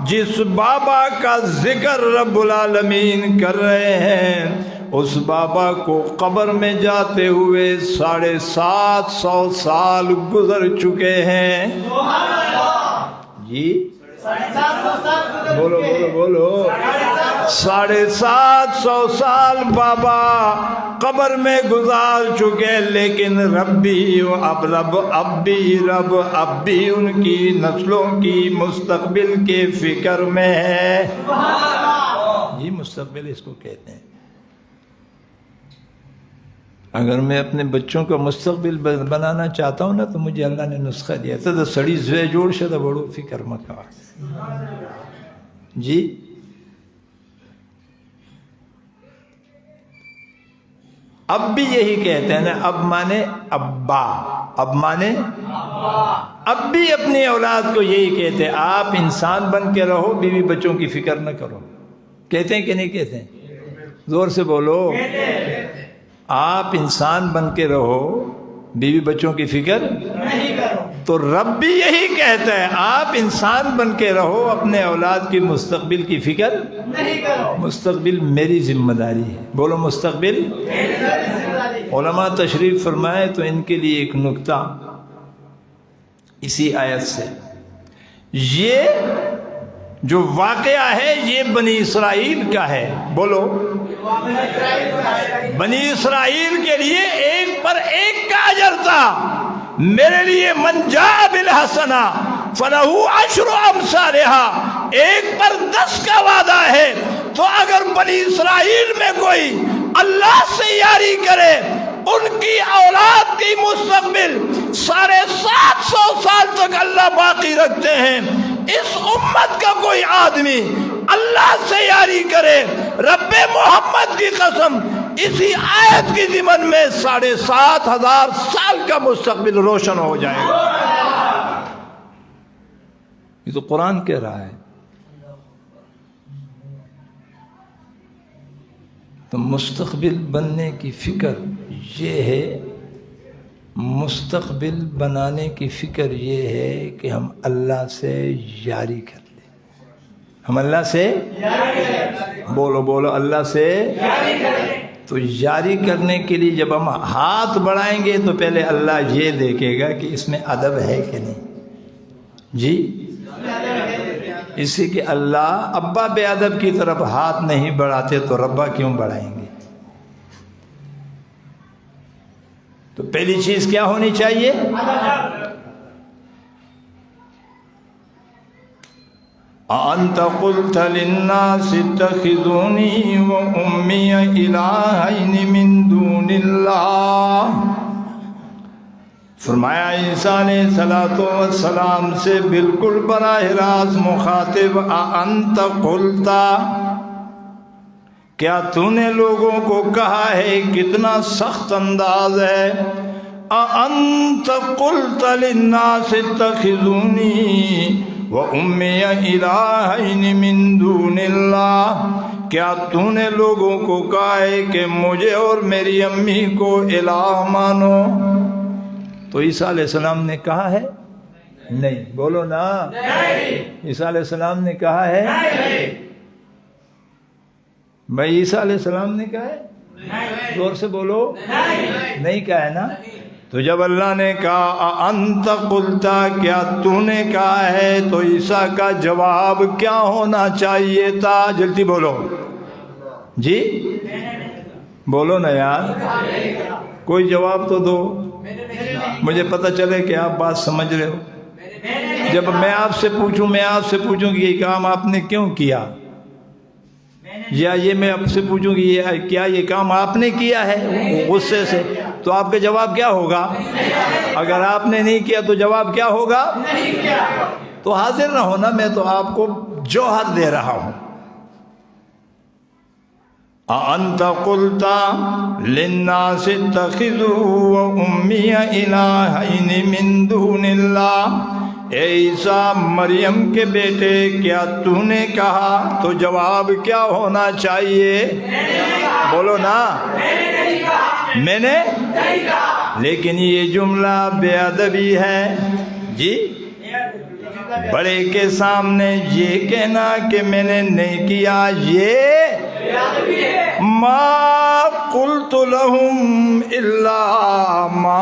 جس بابا کا ذکر رب العالمین کر رہے ہیں، اس بابا کو قبر میں جاتے ہوئے 750 سال گزر چکے ہیں۔ جی بولو بولو بولو 750 سال بابا قبر میں گزار چکے، لیکن ربی اب بھی ان کی نسلوں کی مستقبل کے فکر میں ہے۔ یہ مستقبل اس کو کہتے ہیں۔ اگر میں اپنے بچوں کا مستقبل بنانا چاہتا ہوں نا تو مجھے اللہ نے نسخہ دیا تھا، سڑی زوے جوڑ شدہ بڑو فکر مکا۔ جی اب بھی یہی کہتے ہیں نا، اب مانے ابا، اب مانے اب بھی اپنی اولاد کو یہی کہتے ہیں، آپ انسان بن کے رہو، بیوی بچوں کی فکر نہ کرو۔ کہتے ہیں کہ نہیں کہتے ہیں؟ زور سے بولو۔ آپ انسان بن کے رہو، بیوی بچوں کی فکر نہیں کرو۔ تو رب بھی یہی کہتا ہے، آپ انسان بن کے رہو، اپنے اولاد کی مستقبل کی فکر نہیں کرو۔ مستقبل میری ذمہ داری ہے۔ بولو مستقبل۔ علماء تشریف فرمائے تو ان کے لیے ایک نکتہ اسی آیت سے، یہ جو واقعہ ہے یہ بنی اسرائیل کا ہے۔ بولو، بنی اسرائیل کے لیے ایک پر ایک کا اجر تھا۔ میرے لیے من جاء بالحسنہ فلہ عشر امثالھا، ایک پر 10 کا وعدہ ہے۔ تو اگر بنی اسرائیل میں کوئی اللہ سے یاری کرے، ان کی اولاد کی مستقبل 750 سال تک اللہ باقی رکھتے ہیں، اس امت کا کوئی آدمی اللہ سے یاری کرے، رب محمد کی قسم اسی آیت کی ضمن میں 7500 سال کا مستقبل روشن ہو جائے گا۔ یہ تو قرآن کہہ رہا ہے۔ تو مستقبل بننے کی فکر یہ ہے، مستقبل بنانے کی فکر یہ ہے کہ ہم اللہ سے یاری کر لیں۔ ہم اللہ سے بولو بولو اللہ سے تو یاری کرنے کے لیے جب ہم ہاتھ بڑھائیں گے تو پہلے اللہ یہ دیکھے گا کہ اس میں ادب ہے کہ نہیں۔ جی اسی کہ اللہ ابا بے ادب کی طرف ہاتھ نہیں بڑھاتے تو ربا کیوں بڑھائیں گے؟ تو پہلی چیز کیا ہونی چاہیے؟ أَأَنْتَ قُلْتَ لِلنَّاسِ اتَّخِذُونِي وَأُمِّيَ إِلَٰهَيْنِ مِن دُونِ اللَّهِ۔ فرمایا عیسیٰ علیہ السلام سے بالکل براہ راست مخاطب، أَأَنْتَ قُلْتَ، کیا تو نے لوگوں کو کہا ہے؟ کتنا سخت انداز ہے۔ أَأَنْتَ قُلْتَ لِلنَّاسِ اتَّخِذُونِي وَأُمِّيَ إِلَٰهَيْنِ مِن دُونِ اللَّهِ، کیا تو نے لوگوں کو کہا ہے کہ مجھے اور میری امی کو الہ مانو؟ تو عیسیٰ علیہ السلام نے کہا ہے نہیں؟ بولو نا، عیسیٰ علیہ السلام نے کہا ہے بھائی؟ عیسیٰ علیہ السلام نے کہا ہے؟ زور سے بولو، نہیں کہا ہے نا؟ تو جب اللہ نے کہا انت قلتا، کیا تو نے کہا ہے، تو عیسیٰ کا جواب کیا ہونا چاہیے تھا؟ جلدی بولو جی، بولو نا یار، کوئی جواب تو دو، مجھے پتہ چلے کہ آپ بات سمجھ رہے ہو۔ جب میں آپ سے پوچھوں کہ یہ کام آپ نے کیوں کیا، یا یہ میں آپ سے پوچھوں کہ کیا یہ کام آپ نے کیا ہے غصے سے، تو آپ کا جواب کیا ہوگا؟ اگر آپ نے نہیں کیا تو جواب کیا ہوگا؟ تو حاضر نہ ہونا، میں تو آپ کو جوہر دے رہا ہوں۔ أَأَنْتَ قُلْتَ لِلنَّاسِ اتَّخِذُوا وَأُمِّيَ إِلَٰهَيْنِ مِن دُونِ اللَّهِ، اے عیسیٰ مریم کے بیٹے، کیا تو نے کہا؟ تو جواب کیا ہونا چاہیے؟ بولو نا، میں نے، لیکن یہ جملہ بے ادبی ہے جی، بڑے کے سامنے یہ کہنا کہ میں نے نہیں کیا، یہ ما قلت لهم الا ما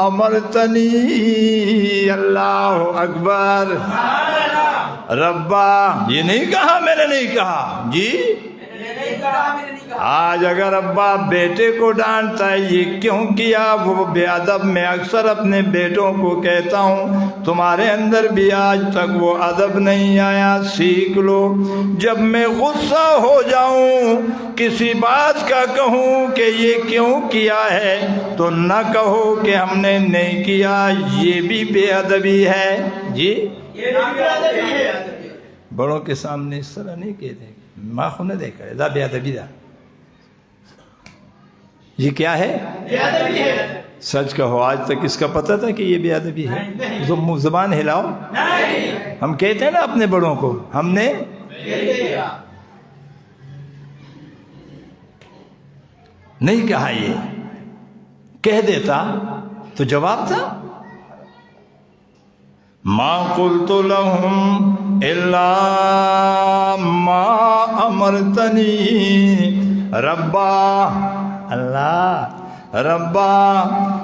امر امرتنی، اللہ اکبر، ربا، یہ نہیں کہا میں نے نہیں کہا جی، آج اگر ابا بیٹے کو ڈانٹتا ہے یہ کیوں کیا، وہ بے ادب، میں اکثر اپنے بیٹوں کو کہتا ہوں تمہارے اندر بھی آج تک وہ ادب نہیں آیا، سیکھ لو۔ جب میں غصہ ہو جاؤں، کسی بات کا کہوں کہ یہ کیوں کیا ہے، تو نہ کہو کہ ہم نے نہیں کیا، یہ بھی بے ادبی ہے جی، بڑوں کے سامنے اس طرح نہیں کہتے، ماں خو نہ دے کرے دا بے ادبی دا، یہ کیا ہے؟ بے ادبی ہے۔ سچ کہو آج تک اس کا پتہ تھا کہ یہ بے ادبی ہے؟ زبان ہلاؤ، ہم کہتے ہیں نا اپنے بڑوں کو ہم نے نہیں کہا، یہ کہہ دیتا تو جواب تھا، ما قلت لهم الا ما امرتنی ربا، اللہ ربا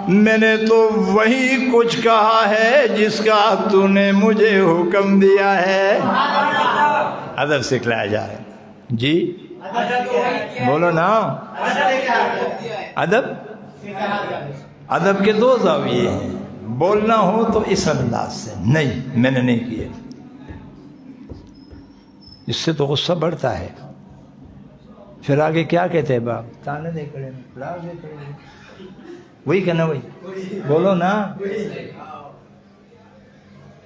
میں نے تو وہی کچھ کہا ہے جس کا تو نے مجھے حکم دیا ہے۔ ادب سکھلایا جا رہا ہے جی، بولو نا، ادب، ادب کے دو زاویے ہیں، بولنا ہو تو اس انداز سے، نہیں میں نے نہیں کیا، اس سے تو غصہ بڑھتا ہے، پھر آگے کیا کہتے ہیں باپ، تانے دے کھڑے وہی کہنا، وہی بولو نا،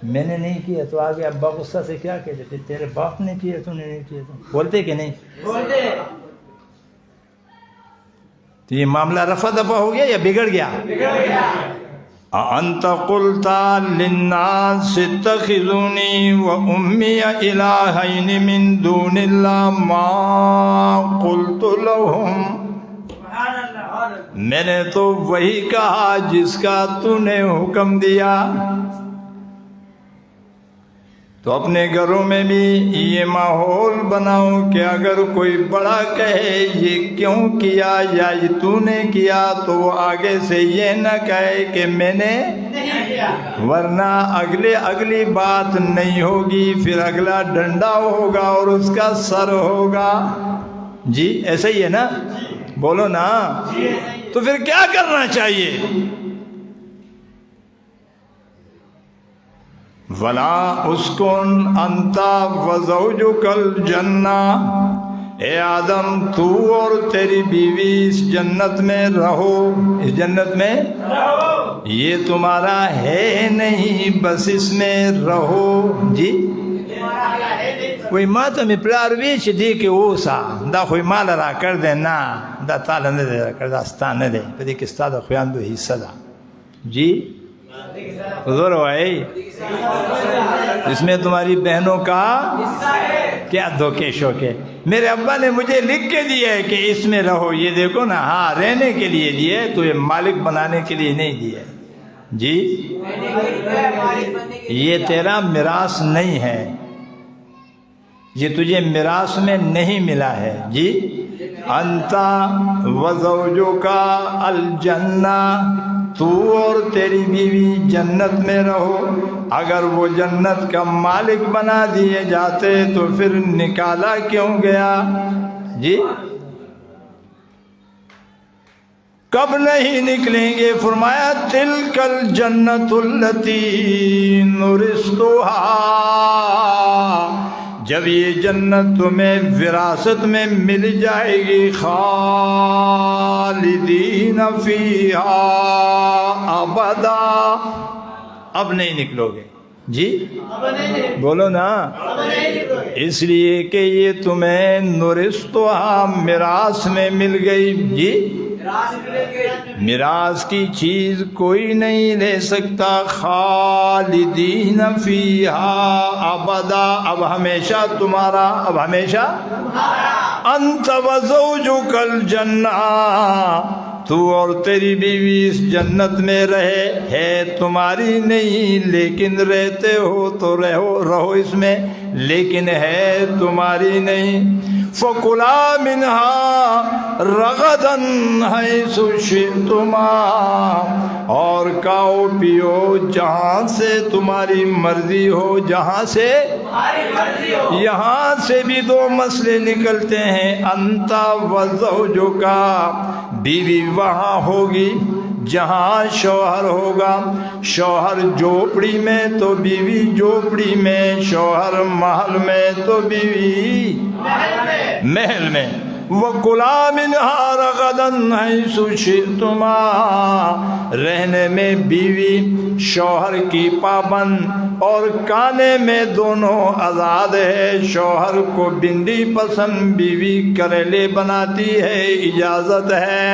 میں نے نہیں کیا، تو آگے ابا غصہ سے کیا کہتے تھے، تیرے باپ نے کیا تو نے نہیں کیا، تو بولتے کہ نہیں بولتے؟ تو یہ معاملہ رفع دفع ہو گیا یا بگڑ گیا؟ انت قلت للناس اتخذوني وامي الہین من دون اللہ ما قلت لهم، میں نے تو وہی کہا جس کا تو نے حکم دیا۔ تو اپنے گھروں میں بھی یہ ماحول بناؤ کہ اگر کوئی بڑا کہے یہ کیوں کیا یا یہ تو نے کیا، تو وہ آگے سے یہ نہ کہے کہ میں نے نہیں کیا، ورنہ اگلی بات نہیں ہوگی، پھر اگلا ڈنڈا ہوگا اور اس کا سر ہوگا جی، ایسا ہی ہے نا، بولو نا، تو پھر کیا کرنا چاہیے؟ وَلَا اُسْكُنْ أَنْتَ وَزَوْجُكَ الْجَنَّةَ، اے آدم تو اور تیری بیوی اس جنت میں رہو، اس جنت میں رہو، یہ تمہارا ہے نہیں بس اس میں رہو جی۔ کوئی ماتا میں پلاروی چھ دی کہ اوسا دا خوی مالا را کردے نا دا تالا ندے را کردہ ستا ندے پدی کستا دا خویان دو حصہ دا جی، حضور ہوئی اس میں تمہاری بہنوں کا کیا دھوکے شوکے، میرے ابا نے مجھے لکھ کے دیا ہے کہ اس میں رہو، یہ دیکھو نا، ہاں رہنے کے لیے دیے، تو یہ مالک بنانے کے لیے نہیں دیے جی، یہ تیرا میراث نہیں ہے، یہ تجھے میراث میں نہیں ملا ہے جی۔ انتا وزوجک الجنہ، تو اور تیری بیوی جنت میں رہو، اگر وہ جنت کا مالک بنا دیے جاتے تو پھر نکالا کیوں گیا جی؟ کب نہیں نکلیں گے؟ فرمایا تلک الجنت التی نورثتھا، جب یہ جنت تمہیں وراثت میں مل جائے گی، خالدین فیہا ابدا، اب نہیں نکلو گے جی، بولو نا، اس لیے کہ یہ تمہیں نورثتھا میراث میں مل گئی جی، میراث کی چیز کوئی نہیں لے سکتا، خالدین فیہا ابدا، اب ہمیشہ تمہارا، اب ہمیشہ انت وزوجک الجنہ، تو اور تیری بیوی اس جنت میں رہے، ہے تمہاری نہیں لیکن رہتے ہو تو رہو اس میں، لیکن ہے تمہاری نہیں۔ فَكُلَا مِنْهَا رَغَدًا حَيْثُ شِئْتُمَا، اور کھاؤ پیو جہاں سے تمہاری مرضی ہو، جہاں سے یہاں سے بھی دو مسئلے نکلتے ہیں، انت وزوجک، بیوی وہاں ہوگی جہاں شوہر ہوگا، شوہر جھوپڑی میں تو بیوی جھوپڑی میں، شوہر محل میں تو بیوی محل میں۔ وَكُلَا مِنْهَا رَغَدًا حَيْثُ شِئْتُمَا، رہنے میں بیوی شوہر کی پابند اور کھانے میں دونوں آزاد ہے، شوہر کو بھنڈی پسند، بیوی کریلے بناتی ہے، اجازت ہے۔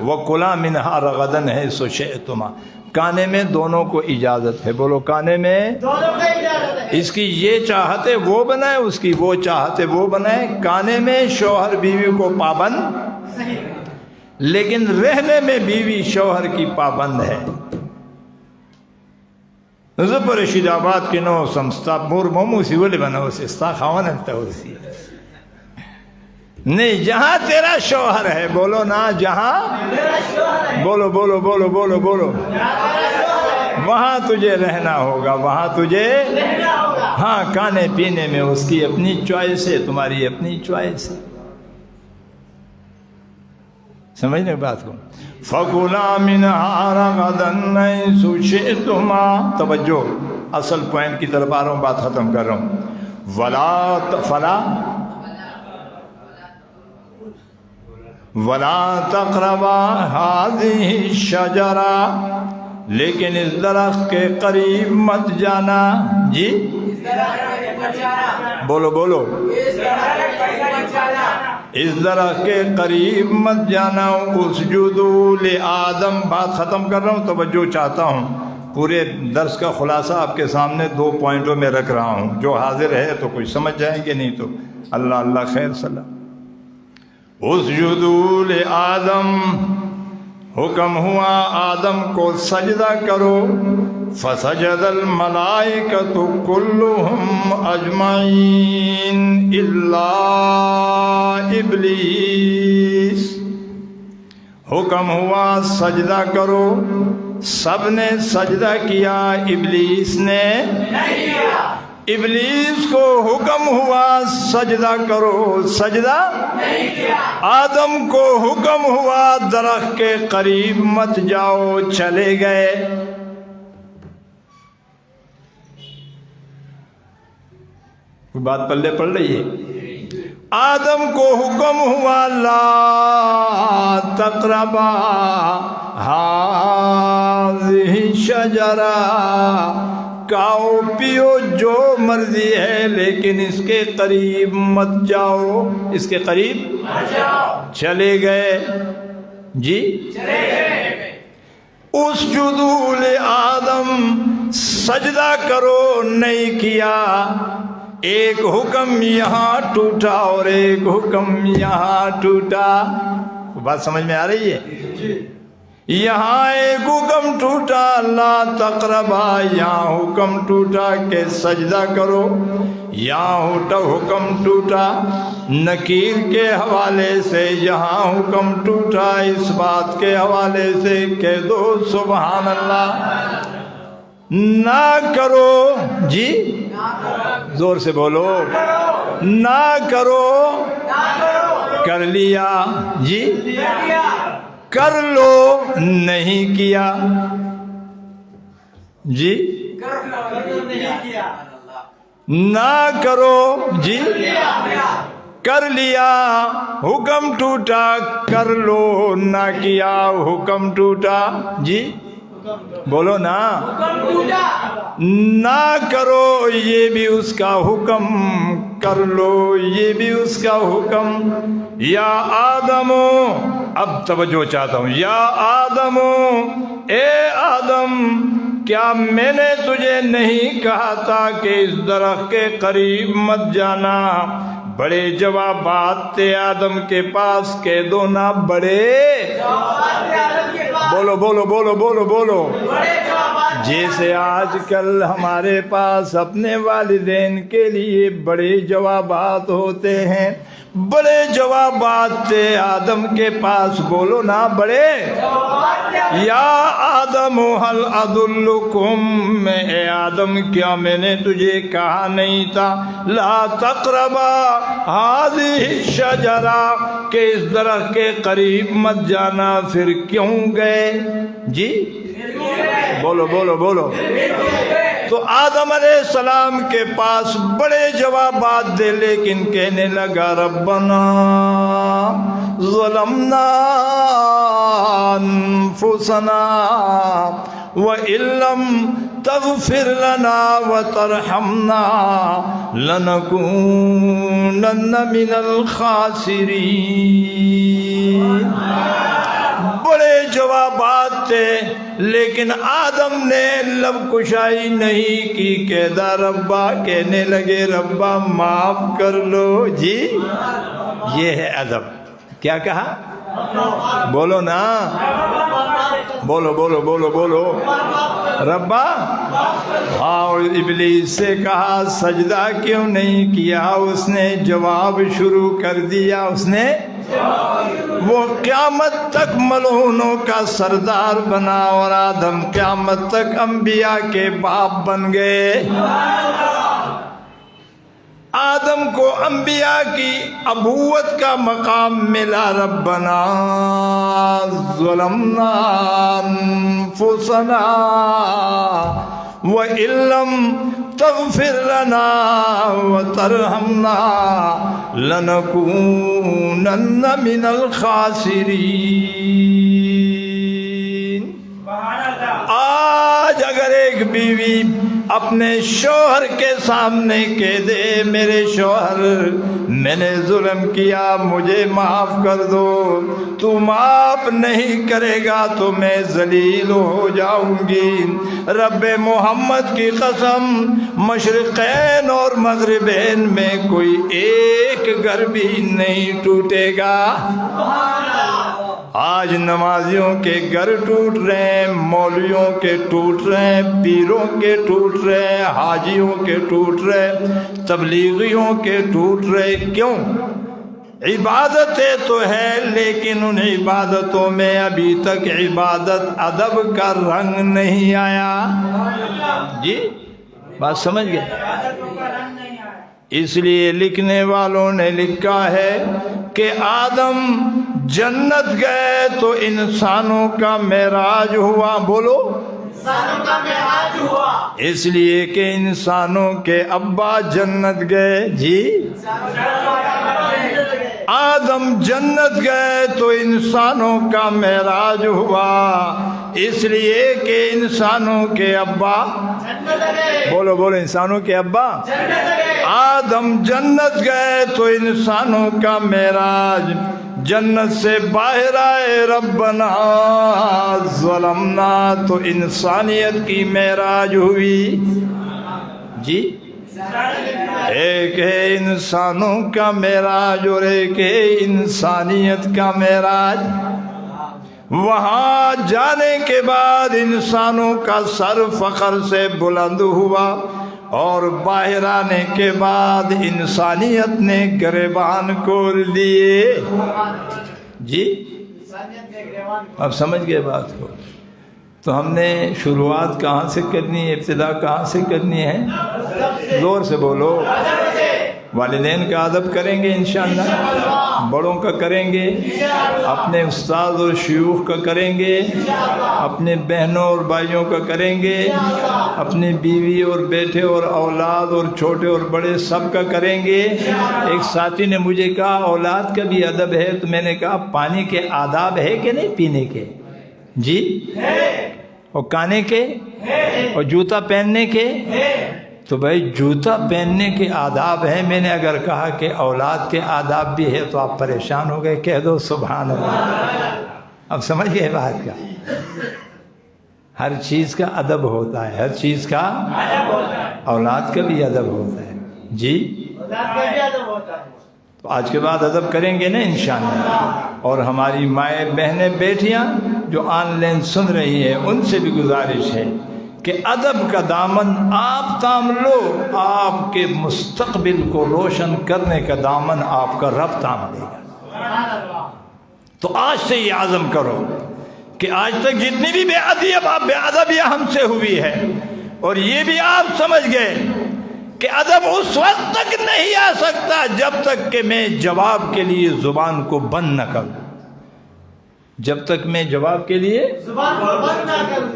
وَكُلَا مِنْهَا رَغَدًا حَيْثُ شِئْتُمَا، کھانے میں دونوں کو اجازت ہے، بولو کھانے میں دونوں کو اجازت ہے، اس کی یہ چاہتے وہ بنائے، اس کی وہ چاہتے وہ بنائے، کھانے میں شوہر بیوی کو پابند، لیکن رہنے میں بیوی شوہر کی پابند ہے۔ زبر رشید آباد کے نو سمستا مور مومو سی ولی بنا اسے ستا خوانتا اسی نہیں، جہاں تیرا شوہر ہے، بولو نا، جہاں بولو بولو بولو بولو بولو، وہاں تجھے رہنا ہوگا، وہاں تجھے ہاں، کھانے پینے میں اس کی اپنی چوائس ہے، تمہاری اپنی چوائس ہے، سمجھنے بات کو۔ فَكُلَا مِنْهَا رَغَدًا حَيْثُ شِئْتُمَا، توجہ، اصل پوائنٹ کی طرف آ رہا ہوں، بات ختم کر رہا ہوں۔ وَلَا تَقْرَبَا هَذِهِ الشَّجَرَةَ، لیکن اس درخت کے قریب مت جانا، جی بولو بولو، اس درخت کے قریب مت جانا۔ اسجدوا لآدم، بات ختم کر رہا ہوں، توجہ چاہتا ہوں، پورے درس کا خلاصہ آپ کے سامنے 2 پوائنٹوں میں رکھ رہا ہوں، جو حاضر ہے تو کچھ سمجھ جائیں گے، نہیں تو اللہ اللہ خیر صلاح۔ اسجدوا لآدم، حکم ہوا آدم کو سجدہ کرو، فسجد الملائکۃ کلہم اجمعین الا ابلیس، حکم ہوا سجدہ کرو، سب نے سجدہ کیا، ابلیس نے نہیں کیا۔ ابلیس کو حکم ہوا سجدہ کرو، سجدہ نہیں کیا۔ آدم کو حکم ہوا درخت کے قریب مت جاؤ، چلے گئے۔ کوئی بات پلے پڑ رہی ہے؟ آدم کو حکم ہوا لا تقربا هذه الشجرہ، کھاؤ پیو جو مرضی ہے، لیکن اس کے قریب مت جاؤ، اس کے قریب مت جاؤ۔ چلے گئے، جی چلے گئے۔ اسجدوا لآدم، سجدہ کرو، نہیں کیا۔ ایک حکم یہاں ٹوٹا اور ایک حکم یہاں ٹوٹا، بات سمجھ میں آ رہی ہے؟ یہاں ایک حکم ٹوٹا لا تقربا، یہاں حکم ٹوٹا کہ سجدہ کرو، یہاں حکم ٹوٹا نکیر کے حوالے سے، یہاں حکم ٹوٹا اس بات کے حوالے سے کہ دو سبحان اللہ، نہ کرو، جی زور سے بولو، نہ کرو، کر لیا، جی کر لو، نہیں کیا، جی نہ کرو، جی کر لیا، حکم ٹوٹا، کر لو، نہ کیا، حکم ٹوٹا، جی بولو نا، نہ کرو یہ بھی اس کا حکم، کر لو یہ بھی اس کا حکم۔ یا آدم، اب توجہ چاہتا ہوں، یا آدم، اے آدم، کیا میں نے تجھے نہیں کہا تھا کہ اس درخت کے قریب مت جانا؟ بڑے جوابات تھے آدم کے پاس، کہہ دو نا، بڑے بولو بولو بولو بولو بولو، جیسے آج کل ہمارے پاس اپنے والدین کے لیے بڑے جوابات ہوتے ہیں، بڑے جوابات تھے آدم کے پاس، بولو نا بڑے، یا آدم حل ادلکم، اے آدم کیا میں نے تجھے کہا نہیں تھا لا تقربا هذه الشجرہ کہ اس درخت کے قریب مت جانا، پھر کیوں گئے؟ جی بولو بولو بولو۔ تو آدم علیہ السلام کے پاس بڑے جوابات دے، لیکن کہنے لگا ربنا ظلمنا انفسنا وَإِن لَّمْ تَغْفِرْ لَنَا وَتَرْحَمْنَا لَنَكُونَنَّ مِنَ الْخَاسِرِينَ۔ بڑے جوابات تھے، لیکن آدم نے لب کشائی نہیں کی، کہدا ربا، کہنے لگے ربا معاف کر لو۔ جی یہ ہے ادب۔ کیا کہا؟ بولو نا، بولو بولو بولو بولو ربا۔ ہاں، اور ابلیس سے کہا سجدہ کیوں نہیں کیا؟ اس نے جواب شروع کر دیا، اس نے وہ قیامت تک ملعونوں کا سردار بنا، اور آدم قیامت تک انبیاء کے باپ بن گئے۔ آدم کو انبیاء کی ابوت کا مقام ملا۔ ربنا ظلمنا انفسنا وَإِن لَّمْ تَغْفِرْ لَنَا وَتَرْحَمْنَا لَنَكُونَنَّ مِنَ الْخَاسِرِينَ۔ آج اگر ایک بیوی اپنے شوہر کے سامنے کہہ دے میرے شوہر میں نے ظلم کیا، مجھے معاف کر دو، تو معاف نہیں کرے گا تو میں ذلیل ہو جاؤں گی، رب محمد کی قسم مشرقین اور مغربین میں کوئی ایک گھر بھی نہیں ٹوٹے گا۔ آج نمازیوں کے گھر ٹوٹ رہے ہیں، مولویوں کے ٹوٹ رہے ہیں، پیروں کے ٹوٹ رہے ہیں، حاجیوں کے ٹوٹ رہے ہیں، تبلیغیوں کے ٹوٹ رہے۔ کیوں؟ عبادتیں تو ہے، لیکن ان عبادتوں میں ابھی تک عبادت ادب کا رنگ نہیں آیا۔ جی بات سمجھ گئے؟ اس لیے لکھنے والوں نے لکھا ہے کہ آدم جنت گئے تو انسانوں کا معراج ہوا۔ بولو، انسانوں کا معراج ہوا، اس لیے کہ انسانوں کے ابا جنت گئے۔ جی آدم جنت گئے تو انسانوں کا معراج ہوا، اس لیے کہ انسانوں کے ابا، بولو بولو، انسانوں کے ابا آدم جنت گئے تو انسانوں کا معراج، جنت سے باہر آئے ربنا ظلمنا تو انسانیت کی معراج ہوئی۔ جی ایک ہے انسانوں کا معراج اور ایک ہے انسانیت کا معراج۔ وہاں جانے کے بعد انسانوں کا سر فخر سے بلند ہوا، اور باہر آنے کے بعد انسانیت نے گریبان کھول دیے۔ جی اب سمجھ گئے بات کو؟ تو ہم نے شروعات کہاں سے کرنی ہے، ابتدا کہاں سے کرنی ہے؟ زور سے بولو۔ والدین کا ادب کریں گے انشاءاللہ، بڑوں کا کریں گے، اپنے استاد اور شیوخ کا کریں گے، اپنے بہنوں اور بھائیوں کا کریں گے، اپنے بیوی اور بیٹے اور اولاد اور چھوٹے اور بڑے سب کا کریں گے۔ ایک ساتھی نے مجھے کہا اولاد کا بھی ادب ہے، تو میں نے کہا پانی کے آداب ہے کہ نہیں پینے کے؟ جی اور کھانے کے اور جوتا پہننے کے؟ تو بھائی جوتا پہننے کے آداب ہیں، میں نے اگر کہا کہ اولاد کے آداب بھی ہے تو آپ پریشان ہو گئے، کہہ دو سبحان اللہ۔ اب سمجھ گئے بات کا؟ ہر چیز کا ادب ہوتا ہے، ہر چیز کا اولاد کا بھی ادب ہوتا ہے۔ جی تو آج کے بعد ادب کریں گے نا انشاءاللہ۔ اور ہماری مائیں بہنیں بیٹیاں جو آن لائن سن رہی ہیں، ان سے بھی گزارش ہے کہ ادب کا دامن آپ تام لو، آپ کے مستقبل کو روشن کرنے کا دامن آپ کا رب تام لے گا۔ تو آج سے یہ عزم کرو کہ آج تک جتنی بھی بے ادبیاں ہم سے ہوئی ہے، اور یہ بھی آپ سمجھ گئے کہ ادب اس وقت تک نہیں آ سکتا جب تک کہ میں جواب کے لیے زبان کو بند نہ کروں، جب تک میں جواب کے لیے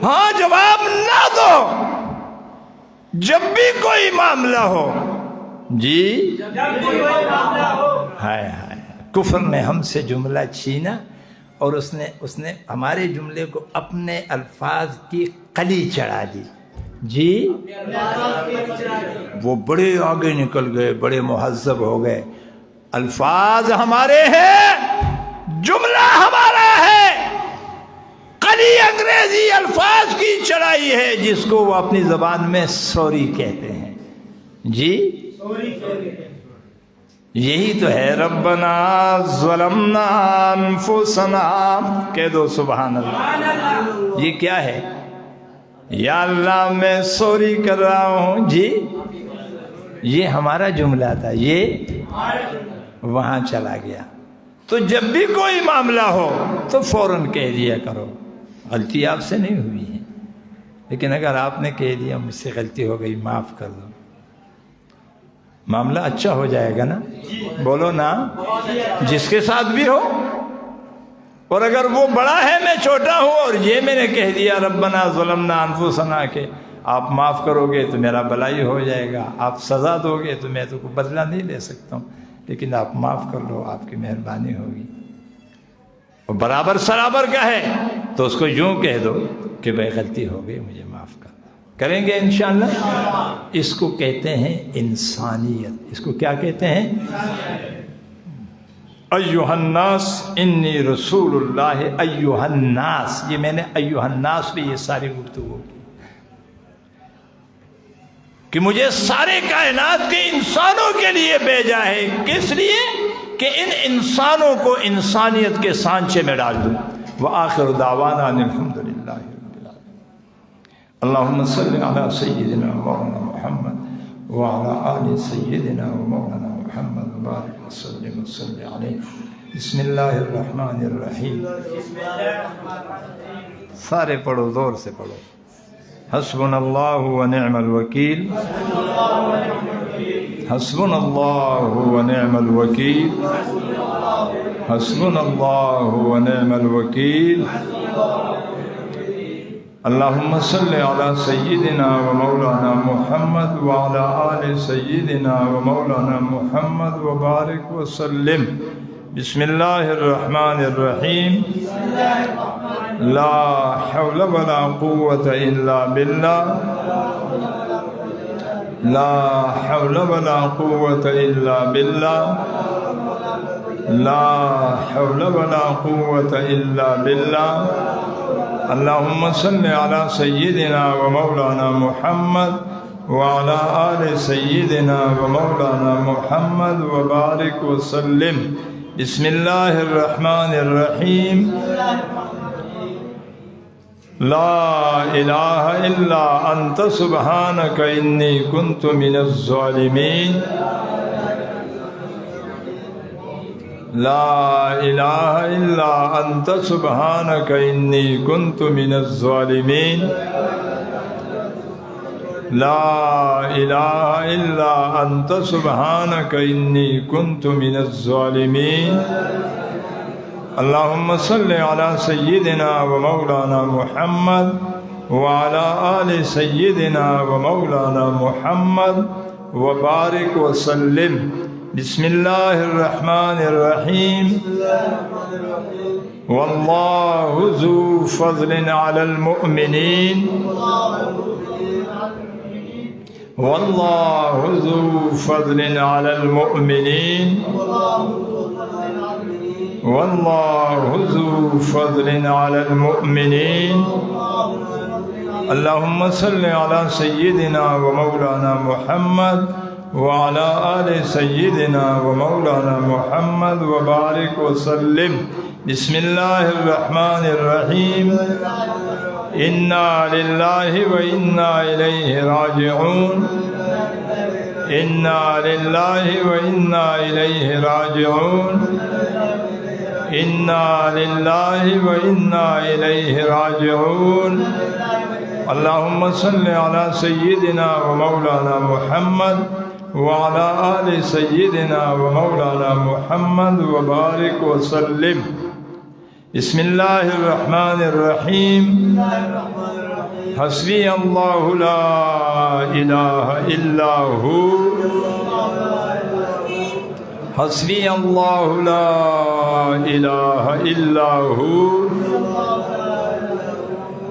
ہاں جواب نہ دو۔ جب بھی کوئی معاملہ ہو جی، ہائے ہائے، کفر نے ہم سے جملہ چھینا اور اس نے ہمارے جملے کو اپنے الفاظ کی قلی چڑھا دی جی، وہ بڑے آگے نکل گئے، بڑے مہذب ہو گئے۔ الفاظ ہمارے ہیں، جملہ ہمارا ہے، قلی انگریزی الفاظ کی چڑھائی ہے جس کو وہ اپنی زبان میں سوری کہتے ہیں جی۔ یہی تو ہے ربنا ظلمنا انفسنا، کہہ دو سبحان اللہ۔ یہ کیا ہے؟ یا اللہ میں سوری کر رہا ہوں جی، یہ ہمارا جملہ تھا، یہ وہاں چلا گیا۔ تو جب بھی کوئی معاملہ ہو تو فوراً کہہ دیا کرو، غلطی آپ سے نہیں ہوئی ہے، لیکن اگر آپ نے کہہ دیا مجھ سے غلطی ہو گئی معاف کر دو، معاملہ اچھا ہو جائے گا نا، بولو نا، جس کے ساتھ بھی ہو۔ اور اگر وہ بڑا ہے میں چھوٹا ہوں اور یہ میں نے کہہ دیا ربنا ظلمنا انفسنا کہ آپ معاف کرو گے تو میرا بھلائی ہو جائے گا، آپ سزا دو گے تو میں تو کوئی بدلہ نہیں لے سکتا ہوں، لیکن آپ معاف کر لو، آپ کی مہربانی ہوگی۔ اور برابر سرابر کا ہے تو اس کو یوں کہہ دو کہ بھائی غلطی ہو گئی مجھے معاف کر دو، کریں گے انشاءاللہ۔ اس کو کہتے ہیں انسانیت، اس کو کیا کہتے ہیں؟ ایھا الناس انی رسول اللہ، ایھا الناس، یہ میں نے ایھا الناس پہ یہ ساری گفتگو کی کہ مجھے سارے کائنات کے انسانوں کے لیے بھیجا ہے، کس لیے؟ کہ ان انسانوں کو انسانیت کے سانچے میں ڈال دوں۔ وآخر دعوانا ان الحمد للہ رب العالمین۔ اللہم صلی علی سیدنا مولانا محمد وعلی آل سیدنا مولانا محمد وبارک وسلم وصلی علیہ۔ بسم اللہ الرحمن الرحیم، سارے پڑھو، زور سے پڑھو۔ حسبنا اللہ ونعم الوکیل، حسبنا اللہ ونعم الوکیل، حسبنا اللہ ونعم الوکیل۔ اللہم صلی علی سیدنا و مولانا محمد وعلی آل سیدنا و مولانا محمد وبارک وسلم۔ بسم اللہ الرحمن الرحیم، لا حول ولا قوة الا باللہ، لا حول ولا قوة الا باللہ، لا حول ولا قوة الا باللہ۔ اللہم صلی علی سیدنا و مولانا محمد وعلی آل سیدنا و مولانا محمد وبارک وسلم۔ بسم اللہ الرحمن الرحیم، لا الہ الا انت سبحانک انی کنت من الظالمین، لا الہ الا انت سبحانک انی کنت من الظالمین، لا الہ الا انت سبحانک انی کنت من الظالمین۔ اللہم صلی علی سیدنا و مولانا محمد وعلی آل سیدنا و مولانا محمد وبارک وسلم۔ بسم اللہ الرحمن الرحیم، واللہ ذو فضل علی المؤمنین، واللہ ذو فضل علی المؤمنین، واللہ ذو فضل علی المؤمنین۔ اللہم صلی علی سیدنا و مولانا محمد وعلی آل سیدنا و مولانا محمد وبارک وسلم۔ بسم اللہ الرحمن الرحیم، إنا لله وإنا إليه راجعون إنا لله وإنا إليه راجعون إنا لله وإنا إليه راجعون اللهم صل على سيدنا ومولانا محمد وعلى آل سيدنا ومولانا محمد وبارك وسلم بسم الله الرحمن الرحيم حسبي الله لا إله إلا هو حسبي الله لا إله إلا هو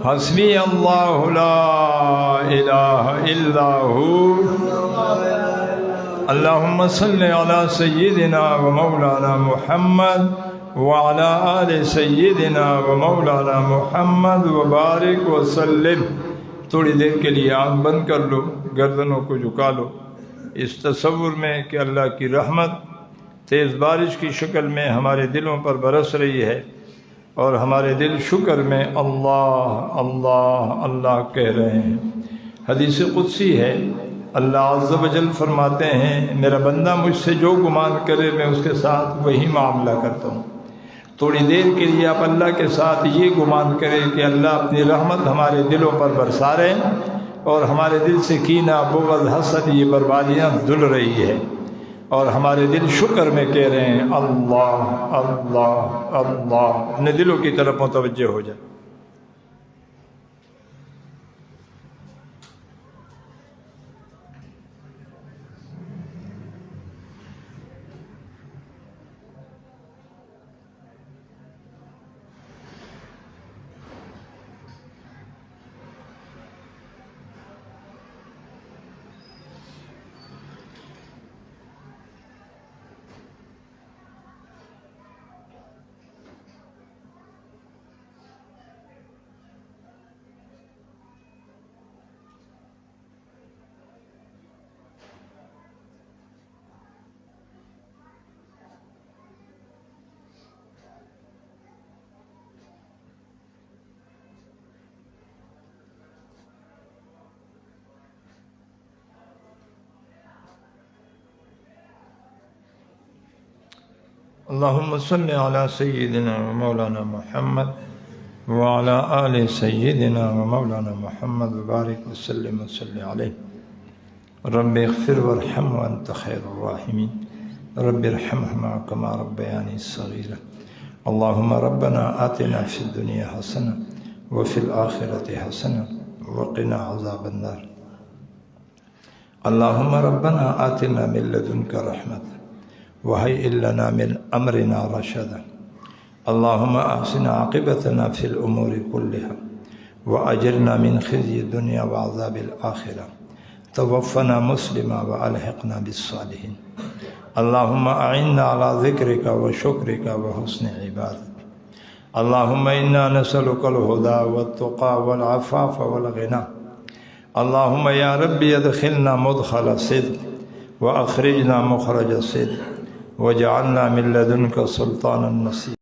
حسبي الله لا إله إلا هو اللهم صل على سيدنا ومولانا محمد وعلى آل سيدنا ومولانا محمد وبارك وسلم. تھوڑی دیر کے لیے آنکھ بند کر لو، گردنوں کو جھکا لو، اس تصور میں کہ اللہ کی رحمت تیز بارش کی شکل میں ہمارے دلوں پر برس رہی ہے اور ہمارے دل شکر میں اللہ اللہ اللہ کہہ رہے ہیں. حدیث قدسی ہے، اللہ عز و جل فرماتے ہیں میرا بندہ مجھ سے جو گمان کرے میں اس کے ساتھ وہی معاملہ کرتا ہوں. تھوڑی دیر کے لیے آپ اللہ کے ساتھ یہ گمان کریں کہ اللہ اپنی رحمت ہمارے دلوں پر برسا رہے ہیں اور ہمارے دل سے کینہ بغض حسد یہ بربادیاں دھل رہی ہے اور ہمارے دل شکر میں کہہ رہے ہیں اللہ اللہ اللہ. اپنے دلوں کی طرف متوجہ ہو جائے. اللهم صل على سيدنا ومولانا محمد وعلى آل سيدنا ومولانا محمد وبارك وسلم وصل عليه. رب اغفر وارحم وأنت خير الراحمين. رب ارحمهما كما ربياني صغيرا. اللهم ربنا آتنا في الدنيا حسنة وفي الآخرة حسنة وقنا عذاب النار. اللهم ربنا آتنا من لدنك رحمة وهيئ لنا من أمرنا رشدا. اللهم أحسن عاقبتنا في الأمور كلها وأجرنا من خزي الدنيا وعذاب الآخرة. توفنا مسلما وألحقنا بالصالحين. اللهم أعنا على ذكرك وشكرك وحسن عبادتك. اللهم إنا نسألك الهدى والتقى والعفاف والغنى. اللهم يا ربي ادخلنا مدخل صدق وأخرجنا مخرج صدق واجعلنا من لدنك سلطانا نصيرا.